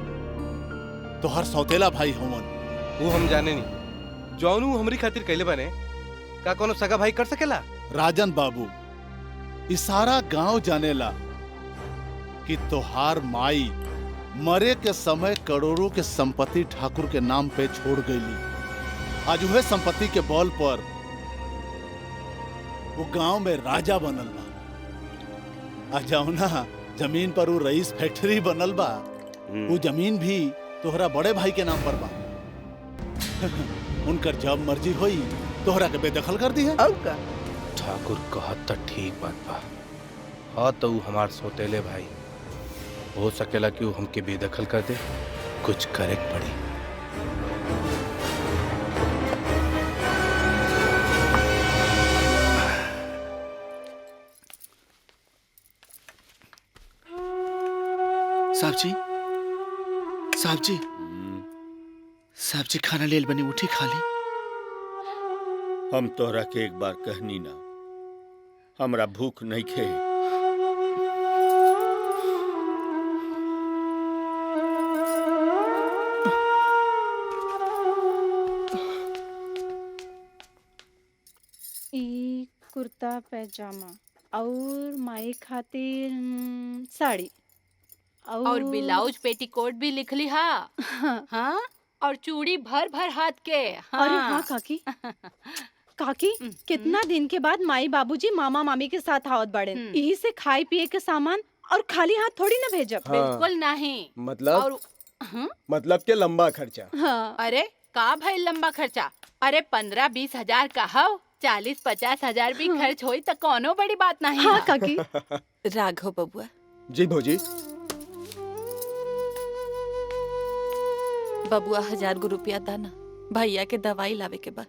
तोहर सौतेला भाई होवन। वो हम जाने नहीं, जौनू हमरी खातिर कैले बने का कोनो सगा भाई कर सकेला? राजन बाबू, ई सारा गांव जानेला कि तोहार माई मरे के समय करोड़ों के संपत्ति ठाकुर के नाम पे छोड़ गईली। आज वह संपत्ति के बल पर वो गांव में राजा बनल बा। आज जौना जमीन पर वो रईस फैक्ट्री बनल बा, वो जमीन भी तोहरा बड़े भाई के नाम पर बा। उनकर जब मर्जी होई तोहरा के बेदखल कर दी है। ठाकुर कहत त ठीक बात बा। हाँ तो हमार सौतेले भाई हो सकेला कि वो हमके बेदखल कर दे, कुछ करे पड़ी। साहब जी, साहब जी, साहब जी खाना लेल बनी, उठी खा ली। हम तोहरा के एक बार कहनी ना, हमरा भूख नहीं खे। ई कुर्ता पैजामा और माई खातिर साड़ी और ब्लाउज पेटीकोट भी लिख ली। हाँ और चूड़ी भर भर हाथ के। हाँ। अरे हाँ काकी, काकी कितना दिन के बाद माई बाबूजी मामा मामी के साथ आवत बड़े, यही से खाए पिए के सामान और खाली हाथ थोड़ी ना भेजब। हाँ। बिल्कुल नहीं। मतलब और मतलब के लंबा खर्चा। हाँ। अरे का भाई लंबा खर्चा? अरे 15-20 हजार का हो, 40-50 हजार भी खर्च होई तो कोनो बड़ी बात नहीं। हाँ काकी। राघव बबुआ। जी भौजी। बबुआ 1000 गो रुपया दाना भैया के दवाई लावे के बा।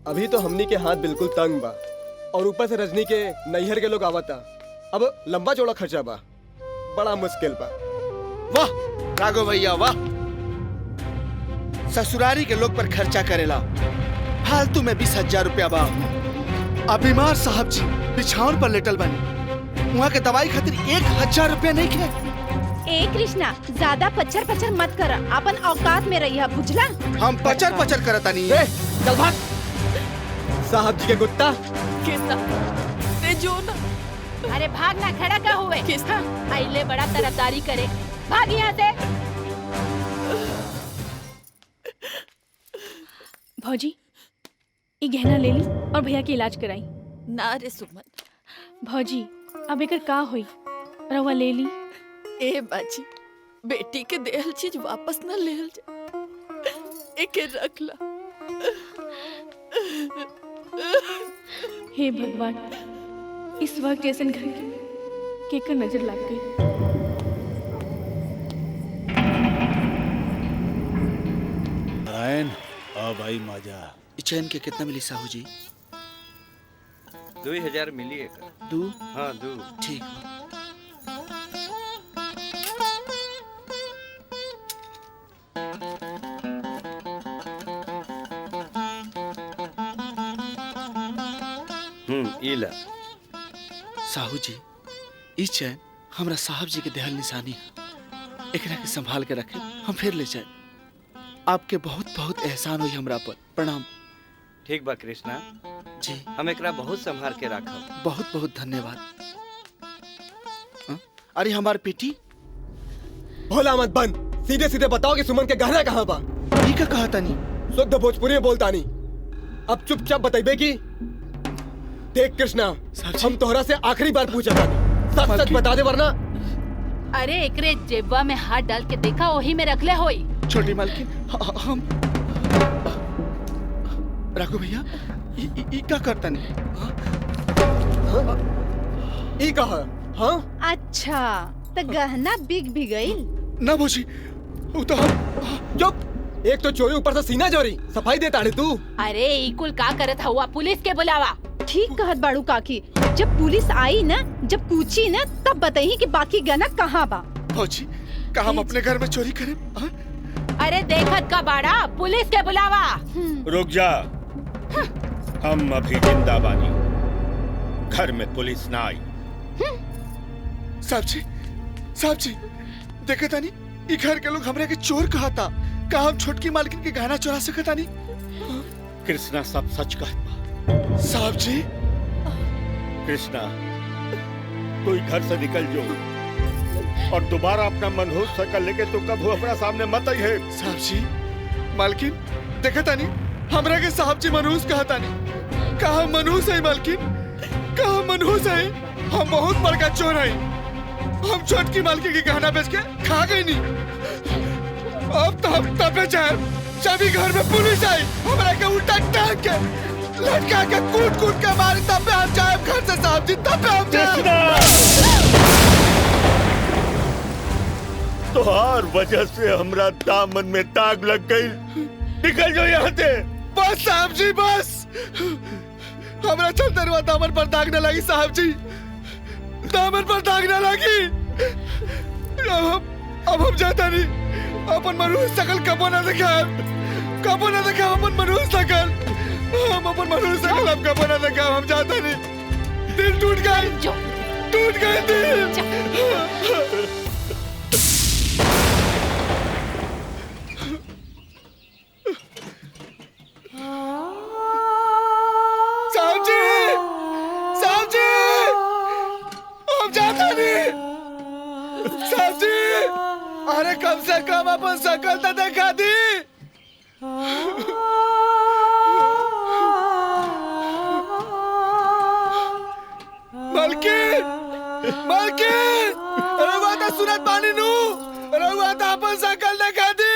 अभी तो हमनी के हाथ बिल्कुल तंग बा और ऊपर से रजनी के नैहर के लोग आवता। अब लंबा चौड़ा खर्चा बा, बड़ा मुश्किल बा। वाह राघव भैया वाह, ससुरारी के लोग पर खर्चा करेला, फालतू में 20,000 रुपया बा। अब बीमार साहब जी बिछावन पर लेटल बनी, वहाँ के दवाई खातिर 1,000 रुपया नहीं खे। ए कृष्णा, ज्यादा पचर पचर मत कर, अपन औकात में रहिया, बुझला? हम पचर पचर करता नहीं। चल भाग। साहब जी के कुत्ता। कृष्णा ते जो ना। अरे भाग ना, खड़ा का हुए? हाँ, आइले बड़ा तरफदारी करे, भाग यहाँ से। भौजी, ये गहना ले ली और भैया के इलाज कराई। ना रे सुमन। भौजी, अब एकर का होई? रवा ले ली। ए बाजी, बेटी के देहल चीज वापस न लेहल जा, एके रख ला। हे भगवान, इस वक्त जैसन घर के केकर नजर लग गई। नारायण, अब आई मजा। चैन के कितना मिली साहू जी? 2000 मिली एक। 2? हाँ 2। ठीक। इला। साहू जी, इस चैन हमरा साहब जी के देहल निशानी है, एकरा के संभाल के रखे, हम फिर ले जाए। आपके बहुत बहुत एहसान हुई हमरा पर, प्रणाम। ठीक बा कृष्णा जी, हम एकरा बहुत संभाल के रखब। बहुत बहुत धन्यवाद। अरे हमार बेटी भोला मत बंद, सीधे सीधे बताओ कि सुमन के गहना कहाँ बा? ठीक है कहा तानी, शुद्ध भोजपुरी में बोलता नहीं। अब चुपचाप बताइबे कि देख कृष्णा, हम तोहरा से आखिरी बार पूछा था, सच सच बता दे वरना। अरे एकरे जेबवा में हाथ डाल के देखा, वही में रखले होई। छोटी मालकिन हम राघु भैया ई का करता नहीं? ई कहा? हाँ अच्छा तो गहना बिक भी गई ना भोजी, वो तो हम चुप। एक तो चोरी, ऊपर से सीना चोरी, सफाई देता है तू। अरे इकुल का करत हुआ, पुलिस के बुलावा। ठीक कहत बाड़ू काकी, जब पुलिस आई ना, जब पूछी ना, तब बताई कि बाकी गहना कहाँ बा। भौजी का हम अपने घर में चोरी करें? अरे देखत का बाड़ा, पुलिस के बुलावा। रुक जा, हम अभी जिंदा बानी, घर में पुलिस ना आई। साहब जी देखे तानी, ई घर के लोग हमरे के चोर कहा था, का हम छोटकी मालकिन के गहना चुरा सकता नहीं? कृष्णा सब सच कहता। साहब जी, कृष्णा तू घर से निकल जो और दोबारा अपना मनहूस शकल लेके तू कब हमारा सामने मत आई है। साहब जी, मालकिन देखा तानी, हमरा के साहब जी मनहूस कहा तानी, कहा मनहूस है मालकिन, कहा मनहूस है? हम बहुत बड़का चोर है, हम छोटकी मालकिन की गहना बेच के खा गई नहीं। अब तो हम तबे जाए, जब घर में पुलिस आई, हमरा के उल्टा टांग के लटका के कूट के मारी, तब पे हम जाए घर से साहब जी, तब पे हम जाए। तो हर वजह से हमरा दामन में दाग लग गई। निकल जाओ यहाँ से। बस साहब जी बस, हमरा चलते हुआ दामन पर दाग न लगी साहब जी, दामन पर दाग न लगी। अब हम जाता नहीं, अपन मनहूस शकल कबो न देखा, अपन मनहूस शकल, हम अपन मनहूस शकल अब कबो न देखा। हम जाता नहीं, दिल टूट गए दिल। साहब जी हम जाता नहीं। साहब जी, अरे कम से कम अपन शकल तो दिखा दी। मालकिन रहुआ तो सुनत पानी नू, रहुआ तो अपन शकल दिखा दी।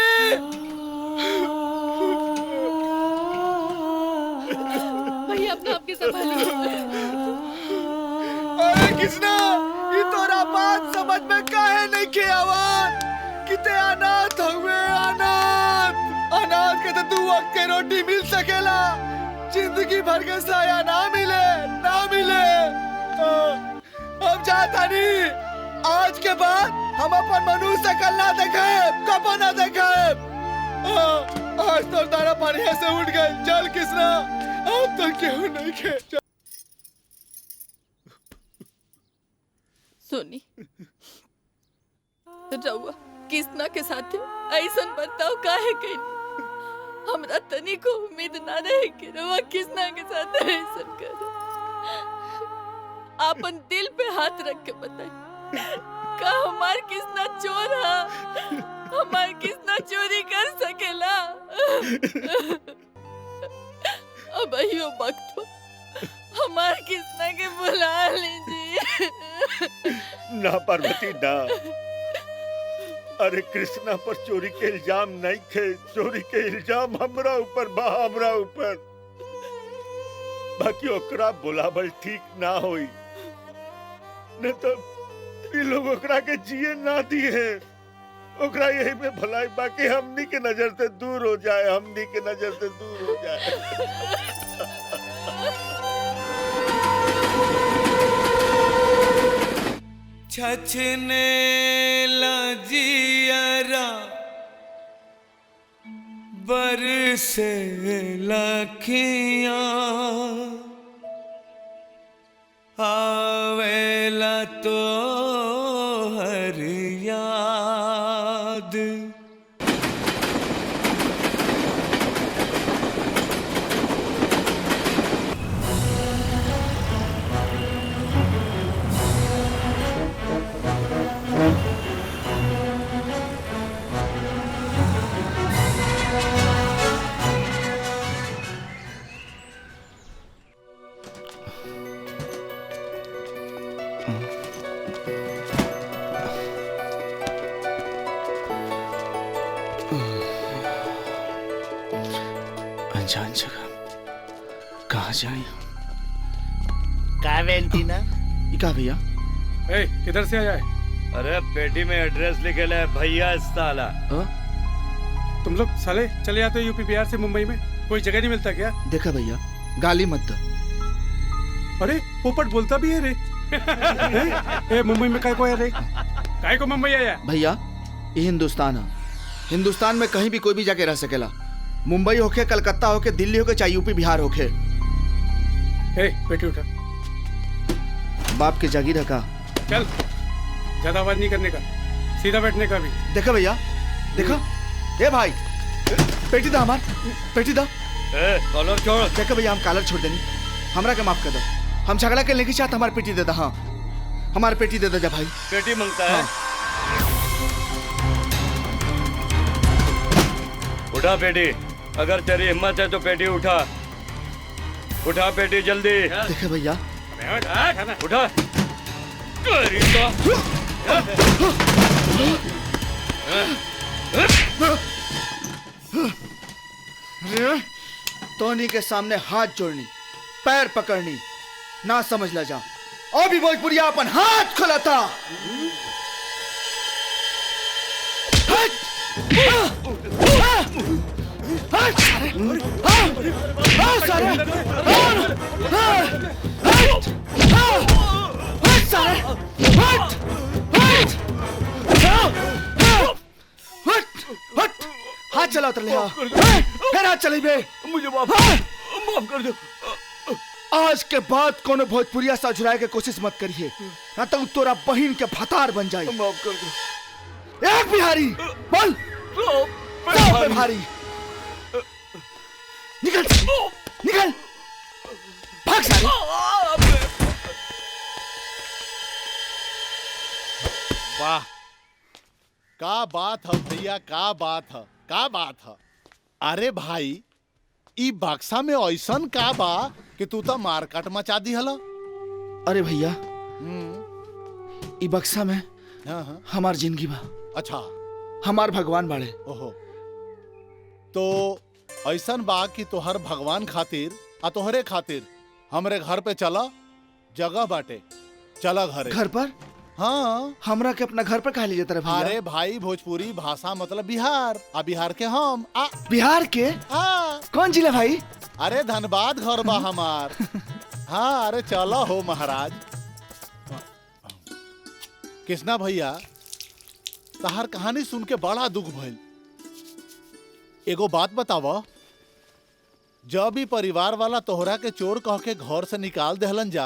भैया अपने आप के संभालो। अरे कृष्णा, ये तोरा बात समझ में काहे नहीं के आवाज? किते अनाथ हुए, अनाथ के तो 2 वक्त के रोटी मिल सकेला, जिंदगी भर के साया ना मिले। हम जाता नहीं, आज के बाद हम अपन मनहूस शकल ना देखे, कबो ना देखे। आज तो तारा पानी से उठ गए, चल कृष्णा, अब तो क्यों नहीं खे। सोनी, रउआ कृष्णा के साथे ऐसन बर्ताव काहे कइल? हमरा तनी को उम्मीद ना रहे कि रउआ कृष्णा के साथ ऐसन करे। आपन दिल पे हाथ रख के बताई, का हमार कृष्णा चोर है? हमार कृष्णा चोरी कर सकेला? अब अहियो वक्त पर हमार कृष्णा के बुला लीजिए। ना पार्वती ना, अरे कृष्णा पर चोरी के इल्जाम नहीं थे, चोरी के इल्जाम हमरा ऊपर बा, हमरा ऊपर। बाकी ओकरा बुलावल ठीक ना होई, न तो ये लोग ओकरा के जिए ना दिए। ओकरा यही में भलाई, बाकी हमनी के नजर से दूर हो जाए, हमनी के नजर से दूर हो जाए। छछने लजियरा बरसे लखियां, आवेला तो अनजान जगह कहाँ जाए? का वेंटीना? का भैया? ए, किधर से आया है? अरे पेटी में एड्रेस लिखे है भैया साला। तुम लोग साले चले जाते हो यूपी बिहार से मुंबई में, कोई जगह नहीं मिलता क्या? देखा भैया, गाली मत दो। अरे पोपट बोलता भी है रे। ए, मुंबई में काय को आया रे? काय को मुंबई आया? भैया ये हिंदुस्तान है, हिंदुस्तान में कहीं भी कोई भी जाके रह सकेला। मुंबई होके, कलकत्ता होके, दिल्ली होके, चाहे यूपी बिहार होके। बेटी उठा। बाप के जागीर है का? चल, ज्यादा आवाज नहीं करने का, सीधा बैठने का भी। देखा भैया, देखा? ए भाई, पेटी दा हमार, पेटी दा। कॉलर छोड़। देखा भैया, हम कॉलर छोड़ देनी, हमरा के माफ कर दो। हम झगड़ा करने की चाहते, हमारी पेटी दे दा। हाँ, हमारी पेटी दे दो जा भाई। पेटी मांगता है। उठा पेटी, अगर तेरी हिम्मत है तो पेटी उठा। उठा पेटी जल्दी। देखा भैया, उठा। तोनी के सामने हाथ जोड़नी, पैर पकड़नी ना समझ ला जा। अभी भोजपुरिया अपन हाथ खुलाता। हाथ चला उतर ले, फिर हाथ चली बे। मुझे माफ कर दो। आज के बाद कोनो भोजपुरिया सा झुराए के कोशिश मत करिए, ना तो तोरा बहिन के भतार बन जाए। माफ कर दो। एक बिहारी बोल, सौ बिहारी। निकल निकल, भाग सारे। वाह, का बात है भैया, का बात है, का बात है। अरे भाई, ई बक्सा में ऐसन का बा कि तू तो मारकाट मचा दी हला। अरे भैया, ई बक्सा में हाँ। हमार जिंदगी बा। अच्छा, हमार भगवान बाड़े। ओहो, तो ऐसन बा कि तोहर भगवान खातिर आ तोहरे खातिर हमरे घर पे चला, जगह बाटे, चला घरे। घर पर? हाँ। हमरा के अपना घर पर कहा ले जाता भैया? अरे भाई, भोजपुरी भाषा मतलब बिहार, आ बिहार के हम आ। बिहार के? हाँ। कौन जिला भाई? अरे धनबाद घर बा हमार। हाँ, अरे चलो हो महाराज। कृष्णा भैया, तहार कहानी सुन के बड़ा दुख भइल। एगो बात बतावा, जब भी परिवार वाला तोहरा के चोर कह के घर से निकाल देहलन जा,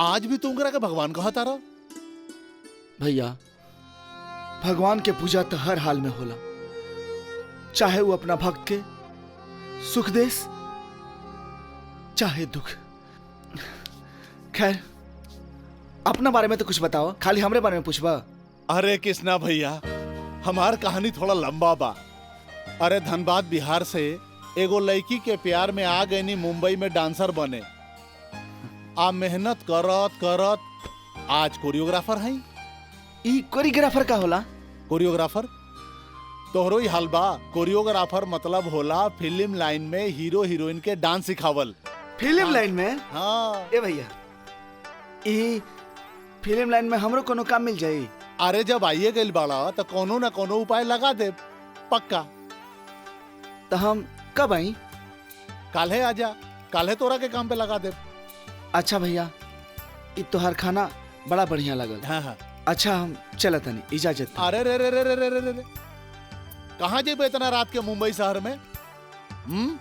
आज भी तुमकरा के भगवान कहता रह? भैया, भगवान के पूजा तो हर हाल में होला, चाहे वो अपना भक्त के सुख देस चाहे दुख। खैर, अपना बारे में तो कुछ बताओ, खाली हमरे बारे में पूछबा? अरे कृष्णा भैया, हमार कहानी थोड़ा लंबा बा। अरे धनबाद बिहार से एगो लड़की के प्यार में आ गई, मुंबई में डांसर बने। आ मेहनत करत करत आज कोरियोग्राफर हैं। ई कोरियोग्राफर का होला? कोरियोग्राफर तोहरो ही हाल बा। कोरियोग्राफर मतलब होला फिल्म लाइन में हीरो हीरोइन के डांस सिखावल। फिल्म लाइन में? हाँ। ए भैया, ई फिल्म लाइन में हमरो कोनो काम मिल जाई? अरे जब आइए गइल बाड़ा तो कोनो न कोनो उपाय लगा दे, पक्का। तो हम कब आई? काल्हे आजा, काल्हे तोरा के काम पे लगा दे। अच्छा भैया, ई तोहार खाना बड़ा बढ़िया लगल। हाँ हाँ। अच्छा, हम चलत हनी, इजाजत। अरे रे रे रे रे रे रे रे, कहाँ जेबे इतना रात के मुंबई शहर में?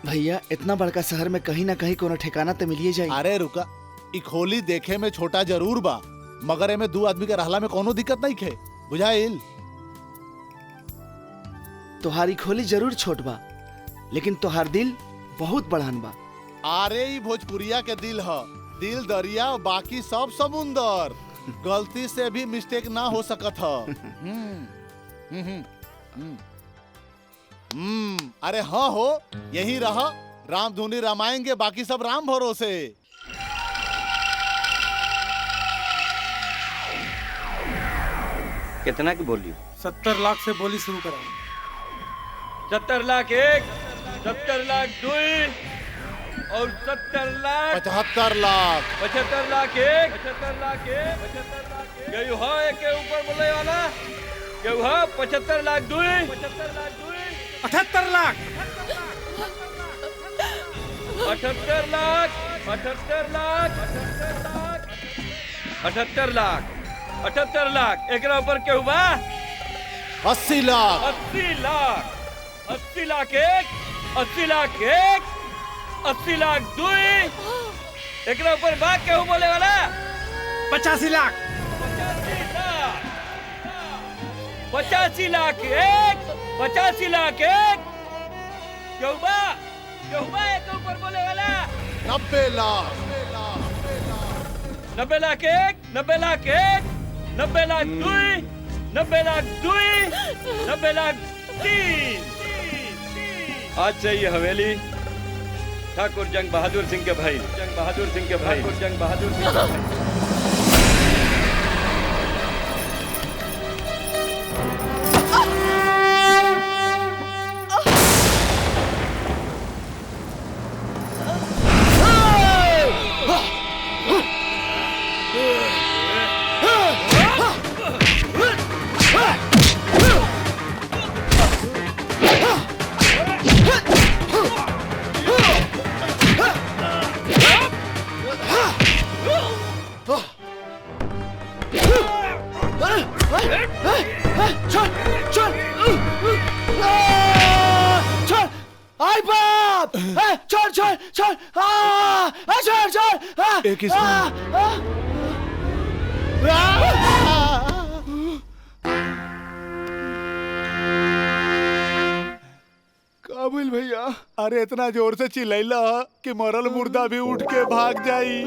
भैया, इतना बड़का शहर में कहीं ना कहीं कोनो ठिकाना तो मिलिए जाए। अरे रुका, ई खोली देखे में छोटा जरूर बा, मगर एमे दो आदमी के रहला में कोनो दिक्कत नहीं खे, बुझाइल? तोहारी खोली जरूर छोट बा, लेकिन तोहार दिल बहुत बड़ान बा। अरे ई भोजपुरिया के दिल है, दिल दरिया, बाकी सब समुंदर। गलती से भी मिस्टेक ना हो सकत है। अरे हाँ हो, यही रहा, राम धुनी रामायण के बाकी सब राम भरोसे। कितना की बोली? 70 लाख से बोली शुरू करा। 70 लाख एक, 70 लाख दुई और 70 लाख 75 लाख 75 लाख एक, 75 लाख एक, 75 लाख एक। केहू हा एक के ऊपर बोले वाला? केहू हा 75 लाख दुई, 75 लाख दुई, 78 लाख 78 लाख 78 लाख 78 लाख 78 लाख। एकरा ऊपर केहू बा? 80 लाख 80 लाख 80 लाख एक, 80 लाख एक, 80 लाख दुई। एकरा ऊपर बा केहू बोले वाला? 85 लाख 85 लाख एक, 85 लाख एक। केहू बा एक ऊपर बोले वाला? 90 लाख 90 लाख एक, 90 लाख एक, 90 लाख दुई, 90 लाख दुई, 90 लाख तीन। आज से ये हवेली ठाकुर जंग बहादुर सिंह के भाई, जंग बहादुर सिंह के भाई, ठाकुर जंग बहादुर सिंह के भाई। एक काबिल भैया, अरे इतना जोर से चिल्लैला कि मरल मुर्दा भी उठ के भाग जाई।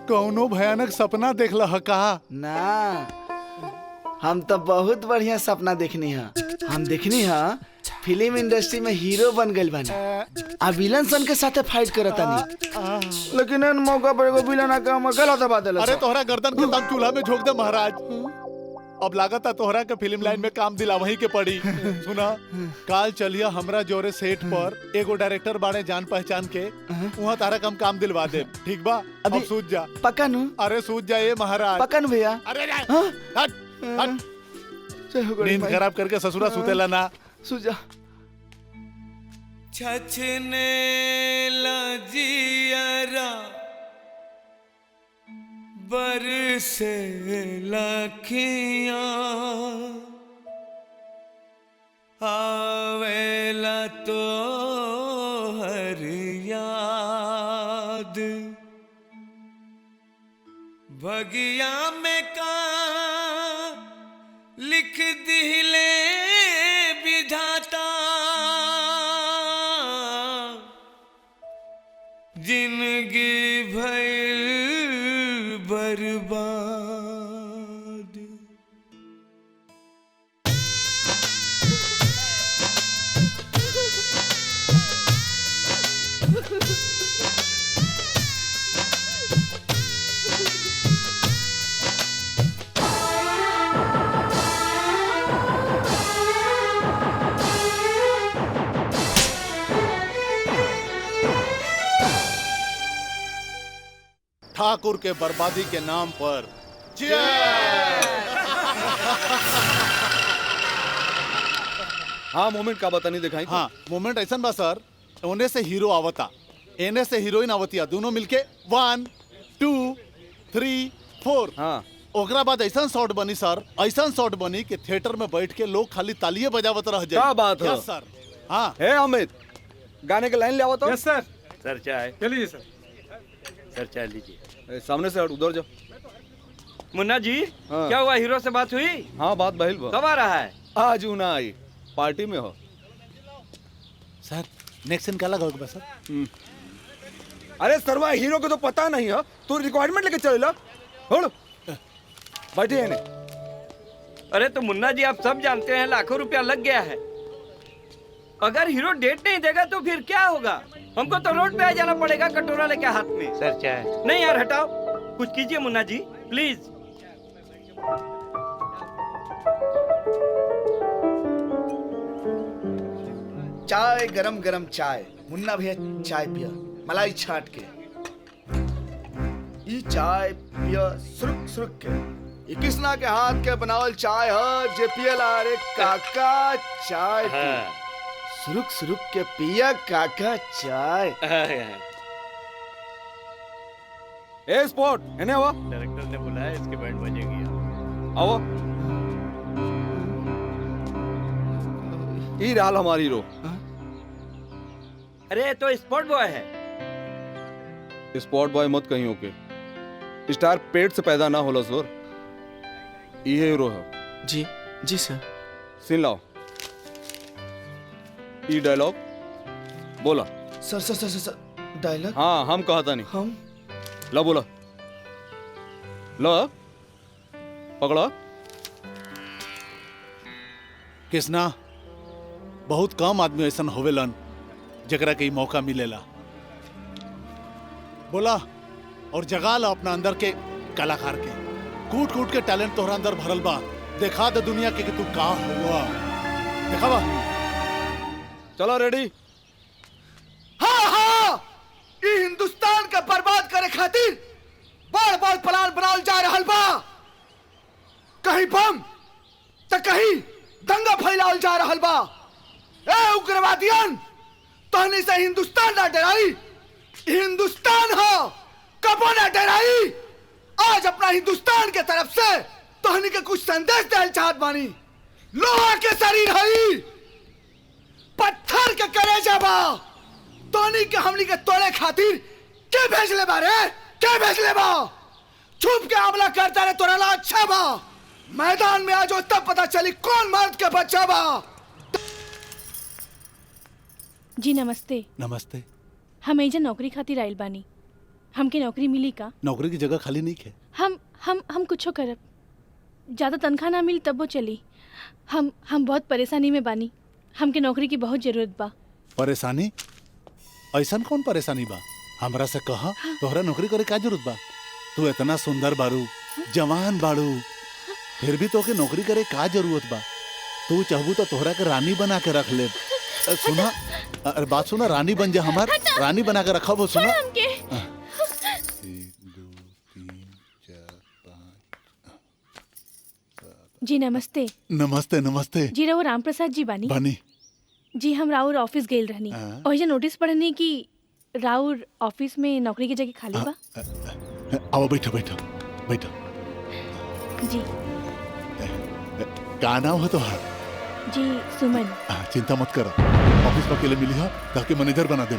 कौनो भयानक सपना देखला ह का? ना, हम तो बहुत बढ़िया सपना देखनी है। हम देखनी है फिल्म इंडस्ट्री में हीरो बन गइल बानी, आ विलन सन के साथे फाइट करतानी। लेकिन इन मौका पर एगो विलन आके हम गलत बात देला। अरे तोहरा गर्दन के दाम चूल्हा में झोंक दे महाराज। अब लागत है तोहरा के फिल्म लाइन में काम दिला वहीं के पड़ी। सुना, काल चलिया हमरा जोरे सेट पर एगो डायरेक्टर बाड़े जान पहचान के, वहाँ तारा कम काम दिलवा दे। ठीक बा? अब सूझ जा। पक्का नु? अरे सूझ जा ये महाराज। पक्का नु भैया? अरे हट हट, नींद खराब करके ससुरा सुतेला ना। सूझा छछने लजियरा बरसे लखियां आवेला तो हर याद भगिया में का लिख दिले विधाता जिंदगी भइल बर्बाद। ठाकुर के बर्बादी के नाम पर हाँ मोमेंट का बता नहीं दिखाई। हाँ मोमेंट ऐसा बा सर, ओने से हीरो आवता, एने से हीरोइन आवतिया, दोनों मिलके 1 2 3 4। हाँ ओकरा बाद ऐसा शॉट बनी सर, ऐसा शॉट बनी कि थिएटर में बैठ के लोग खाली तालियां बजावत रह जाए। क्या बात है? यस सर। हाँ है अमित, गाने के लाइन ले आओ तो। यस सर। सर चाय चलिए सर। सर चाय लीजिए। सामने से हट, उधर जाओ। मुन्ना जी हाँ। क्या हुआ, हीरो से बात हुई? हाँ बात बहिल बा। कब आ रहा है? आज ना आई, पार्टी में हो। सर नेक्स्ट सीन का लगा सर? अरे सरवा हीरो को तो पता नहीं है, तू रिक्वायरमेंट लेके चले ला। बैठे हैं। अरे तो मुन्ना जी आप सब जानते हैं लाखों रुपया लग गया है। अगर हीरो डेट नहीं देगा तो फिर क्या होगा? हमको तो रोड पे आ जाना पड़ेगा कटोरा लेके हाथ में। सर चाय नहीं यार, हटाओ, कुछ कीजिए मुन्ना जी प्लीज। चाय गरम गरम चाय। मुन्ना भैया चाय पिया मलाई छाट के। ई चाय पिया सुरुक सुरुक के। ई कृष्णा के हाथ के बनावल चाय है जे पियला रे काका चाय पी। सुरुक सुरुक के पिया काका चाय। ए स्पॉट है ना? डायरेक्टर ने बुलाया, इसके बैंड बजेगी। आओ। ये रहा हमारी हीरो। अरे तो स्पॉट बॉय है। स्पॉट बॉय मत कहीं होके। स्टार पेट से पैदा ना होला जोर। ये हीरो है। जी जी सर। सीन लाओ। ये डायलॉग बोला। सर सर सर सर डायलॉग। हाँ हम कहता नहीं। हम ला बोला। ला पकड़ा। कृष्णा बहुत कम आदमी ऐसा होवेलन जकरा के मौका मिलेला। बोला और जगा ला अपना अंदर के कलाकार के। कूट कूट के टैलेंट तोहरा अंदर भरल बा। दिखा दे दुनिया के कि तू का हुआ। दिखावा। चलो रेडी। हाँ हाँ ये हिंदुस्तान का बर्बाद करे खातिर बड़ बड़ प्लान बनावल जा रहल बा। कहीं बम तो कहीं दंगा फैलावल जा रहल बा। ए उग्रवादियन तहनी से हिंदुस्तान ना डराई। हिंदुस्तान हो कबो ना डराई। आज अपना हिंदुस्तान के तरफ से तहनी के कुछ संदेश देल चाहत बानी। लोहा के शरीर हई पत्थर के कलेजा बा। तहनी के हमनी के तोड़े खातिर के भेजले बा रे? के भेजले बा? छुप के हमला करता रे तोरा ला अच्छा बा। मैदान में आज तब पता चली कौन मर्द के बच्चा बा। जी नमस्ते। नमस्ते। हम एजा नौकरी खातिर आइल बानी। हमके नौकरी मिली का? नौकरी की जगह खाली नहीं है। हम कुछो करब। ज्यादा तनख्वाह ना मिली तब वो चली। हम बहुत परेशानी में बानी। हमके नौकरी की बहुत जरूरत बा। परेशानी? ऐसा कौन परेशानी बा? हमरा से कहा तोहरा नौकरी करे का जरूरत बा? तू इतना सुंदर बारू, जवान बारू, फिर भी तोके नौकरी करे का जरूरत बा? तू चाहबू तो तोहरा के रानी बना के रख ले। सुना अरे बात सुना, रानी बन जा हमार। रानी बना के रखा वो। सुना जी नमस्ते। नमस्ते नमस्ते। जी राउर राम प्रसाद जी बानी? बानी। जी हम राउर ऑफिस गेल रहनी और ये नोटिस पढ़नी कि राउर ऑफिस में नौकरी की जगह खाली बा। आओ बैठो बैठो बैठो। जी का नाम है तोहार? जी सुमन। चिंता मत करो, ऑफिस पर अकेले मिली है ताकि मैनेजर बना दे।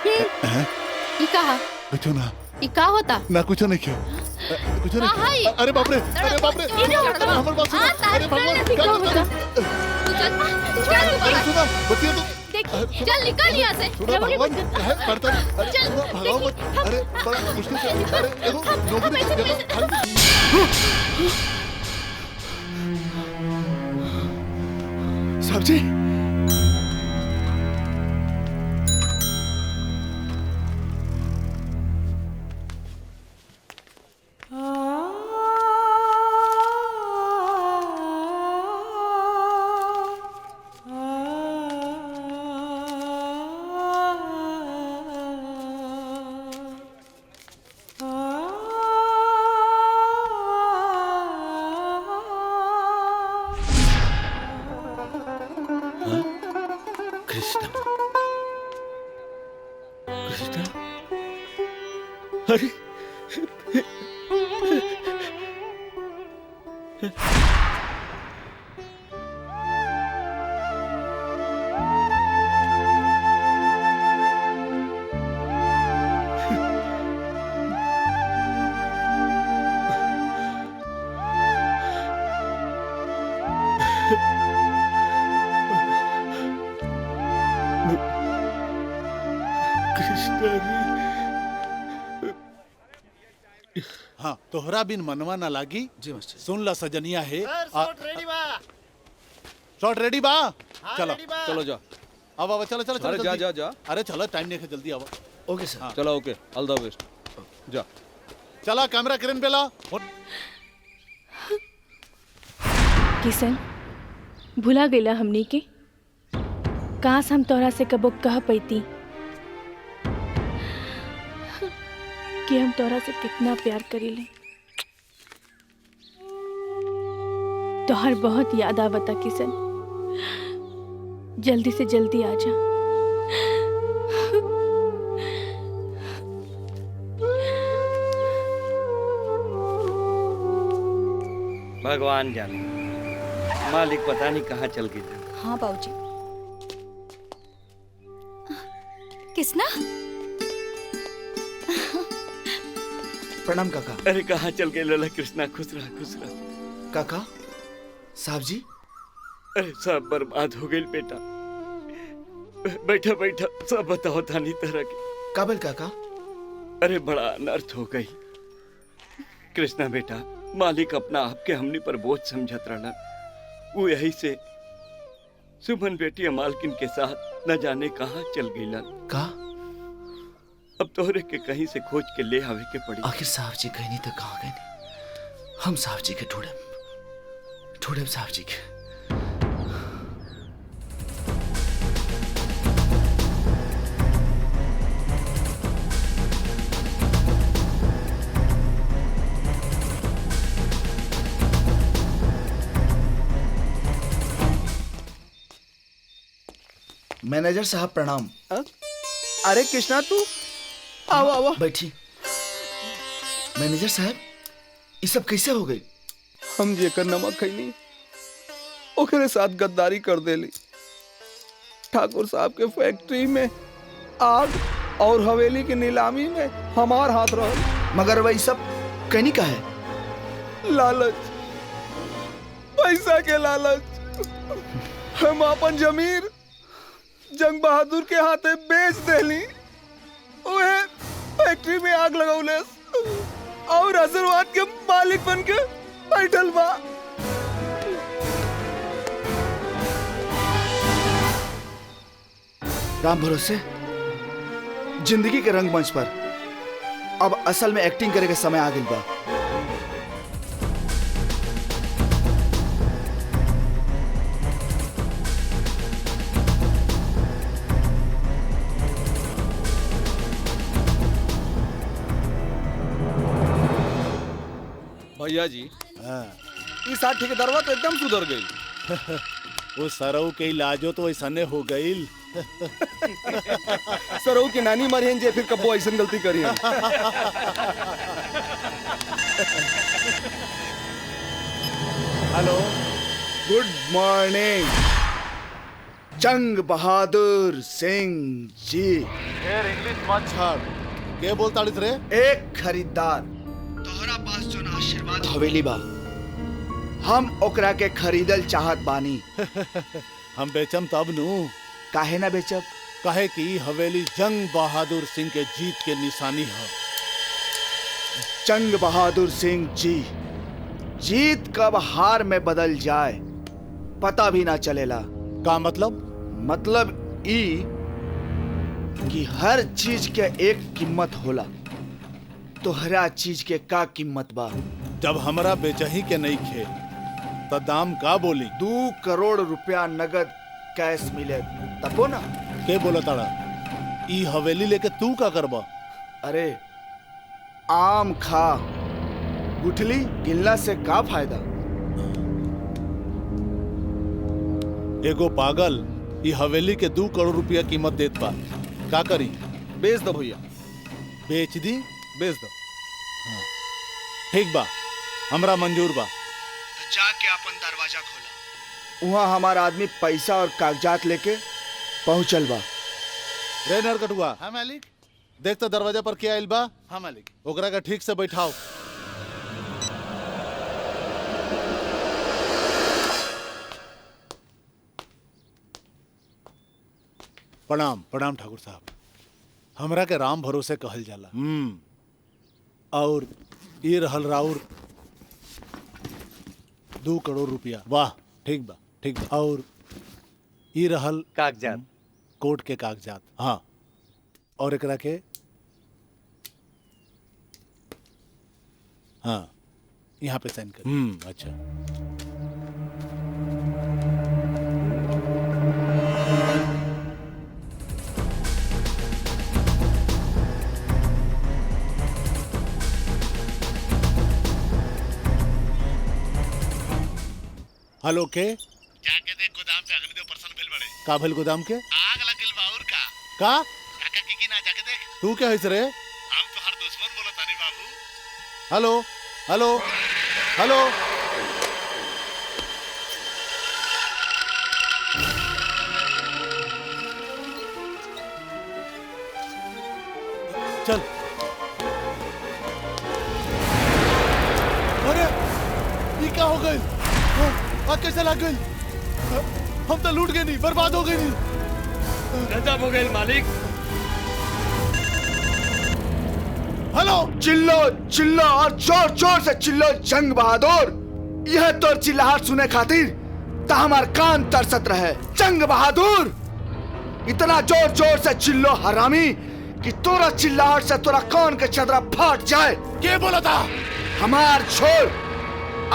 ये कहा? कुछ ना। ये का होता? ना कुछ नहीं क्यों? कुछ नहीं। अरे बाप रे, अरे बाप रे। हमारे बात सुनो। अरे भगवान क्या होता? चल सुनो बतिया तो। चल निकल यहाँ से। भगवान है करता। अरे भगवान मत। अरे बड़ा मुश्किल से। अरे देखो नौकरी की जगह सब्जी अरे हाँ तोहरा बिन मनवा ना लागी। जी मास्टर। सुन ला सजनिया है। शॉट रेडी बा। चलो चलो जा। अब अब चलो चलो अरे जा जा जा। अरे चलो टाइम नहीं है जल्दी आओ। ओके सर। चलो ओके ऑल द बेस्ट। जा चला कैमरा क्रेन पे ला। किशन भुला गेला हमनी के काश हम तोहरा से कबो कह पैती कि हम तोहरा से कितना प्यार करीले। तोहर बहुत याद आवता किशन, जल्दी से जल्दी आ जा। भगवान जाने मालिक पता नहीं कहाँ चल गई। हाँ बाबूजी। किसना? प्रणाम काका। अरे कहाँ चल गए लला कृष्णा, खुश रहा खुश रहा। काका साहब जी। अरे सब बर्बाद हो गई बेटा। बैठा बैठा सब बताओ थानी तरह के। काबिल काका। अरे बड़ा अनर्थ हो गई कृष्णा बेटा। मालिक अपना आपके हमनी पर बोझ समझत रहना। वो यही से सुमन बेटी मालकिन के साथ न जाने कहाँ चल गई। का? अब तोहरे के कहीं से खोज के ले आवे के पड़ी। आखिर साहब जी कहीं तो कहाँ गए? हम साहब जी के ढूंढे साहब जी के। मैनेजर साहब प्रणाम। अरे कृष्णा तू आओ आओ बैठी। मैनेजर साहब ये सब कैसे हो गई? हम जेकर नमक खैनी ओकरे साथ गद्दारी कर देली। ठाकुर साहब के फैक्ट्री में आग और हवेली की नीलामी में हमार हाथ रहा। मगर वही सब कहनी का है? लालच, पैसा के लालच। हम अपन जमीर जंग बहादुर के हाथे बेच देली। ओहे फैक्ट्री में आग लगौले और आशीर्वाद के मालिक बन के बैठल बा। राम भरोसे जिंदगी के रंगमंच पर अब असल में एक्टिंग करे के समय आ गई बा। भैया जी इस साथ ठेकेदारवा तो एकदम सुधर गई। वो सरऊ के इलाजो तो ऐसने हो गई। सरऊ की नानी मरी जे फिर कबो ऐसा गलती करी। हेलो गुड मॉर्निंग जंग बहादुर सिंह जी। इंग्लिश मत छाड़। के बोलता रे? एक खरीदार तोहरा पास जो आशीर्वाद हवेली बा, हम ओकरा के खरीदल चाहत बानी। हम बेचम तब नु। काहे ना बेचब? काहे कि हवेली जंग बहादुर सिंह के जीत के निशानी है। जंग बहादुर सिंह जी, जीत कब हार में बदल जाए पता भी ना चलेला। का मतलब? मतलब ई कि हर चीज के एक कीमत होला। तोहरा चीज के का कीमत बा? जब हमरा बेचही के नहीं खे तो दाम का बोली? 2 करोड़ रुपया नगद कैश मिले तबो ना। के बोला ताड़ा? ई हवेली लेके तू का करबा? अरे आम खा, गुठली गिलना से का फायदा? एगो पागल ई हवेली के 2 करोड़ रुपया कीमत देत बा। का करी? बेच दो भैया। बेच दी? बेच दो। हाँ। ठीक बा, हमरा मंजूर बा। तो जाके अपन दरवाजा खोला। वहाँ हमारा आदमी पैसा और कागजात लेके पहुंचल बा। रे नरकटुआ। हाँ मालिक। देख तो दरवाजा पर क्या आइल बा? हाँ मालिक। ओकरा का ठीक से बैठाओ। प्रणाम प्रणाम ठाकुर साहब। हमरा के राम भरोसे कहल जाला। और ये रहल राउर 2 करोड़ रुपया। वाह ठीक बा ठीक बा। और ये रहल कागजात, कोर्ट के कागजात। हाँ और एकरा के हाँ यहाँ पे साइन कर। अच्छा हेलो के जाके देख गोदाम पे अग्निदेव प्रसन्न भेल बड़े का भेल गोदाम के आग लगल बा और का काका की ना जाके देख तू क्या हइस रे हम तो हर दुश्मन बोलत तानी बाबू हेलो हेलो हेलो चल अरे ये क्या हो गई आग कैसे लग गई हम तो लूट गए नहीं बर्बाद हो गए नहीं गजब हो गई मालिक हेलो चिल्लो चिल्लो और जोर जोर से चिल्लो जंग बहादुर यह तोर चिल्लाहट सुने खातिर ता हमार कान तरसत रहे जंग बहादुर इतना जोर जोर से चिल्लो हरामी कि तोरा चिल्लाहट से तोरा कान के चदरा फाट जाए के बोला था हमार छोड़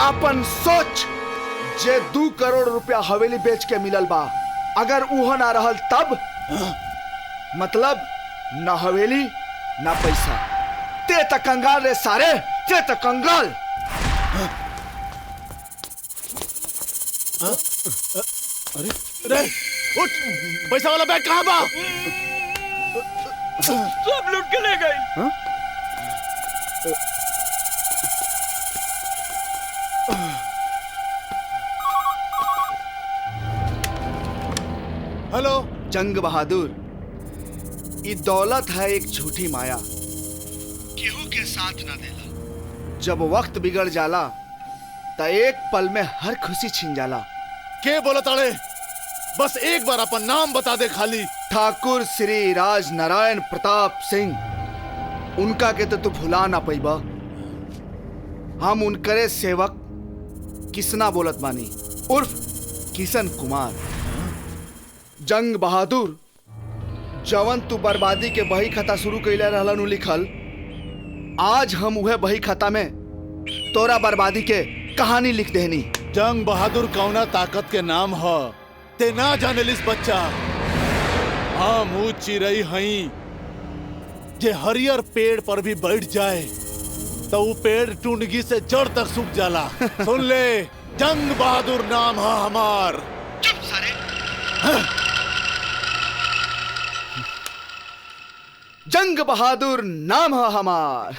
अपन सोच जे 2 करोड़ रुपया हवेली बेच के मिलल बा अगर उहो ना रहल तब मतलब ना हवेली ना पैसा ते त कंगाल रे सारे ते त कंगाल अरे रे उठ पैसा वाला बैग कहाँ बा सब लूट के ले गए हेलो जंग बहादुर ये दौलत है एक झूठी माया केहू के साथ ना देला जब वक्त बिगड़ जाला तो एक पल में हर खुशी छिन जाला के बोला ताड़े बस एक बार अपन नाम बता दे खाली ठाकुर श्री राज नारायण प्रताप सिंह उनका के तो तू भुला ना पैबा हम उनकरे सेवक किसना बोलत बानी उर्फ किशन कुमार जंग बहादुर जवन तू बर्बादी के बही खाता शुरू कैले रहलन लिखल आज हम वह बही खाता में तोरा बर्बादी के कहानी लिख देनी जंग बहादुर कौना ताकत के नाम ह ते ना जाने लिस बच्चा हम ऊ चिरई हई जे हरियर पेड़ पर भी बैठ जाए तो वो पेड़ टुंडगी से जड़ तक सूख जाला सुन ले जंग बहादुर नाम है हमार चुप सारे जंग बहादुर नाम है हमार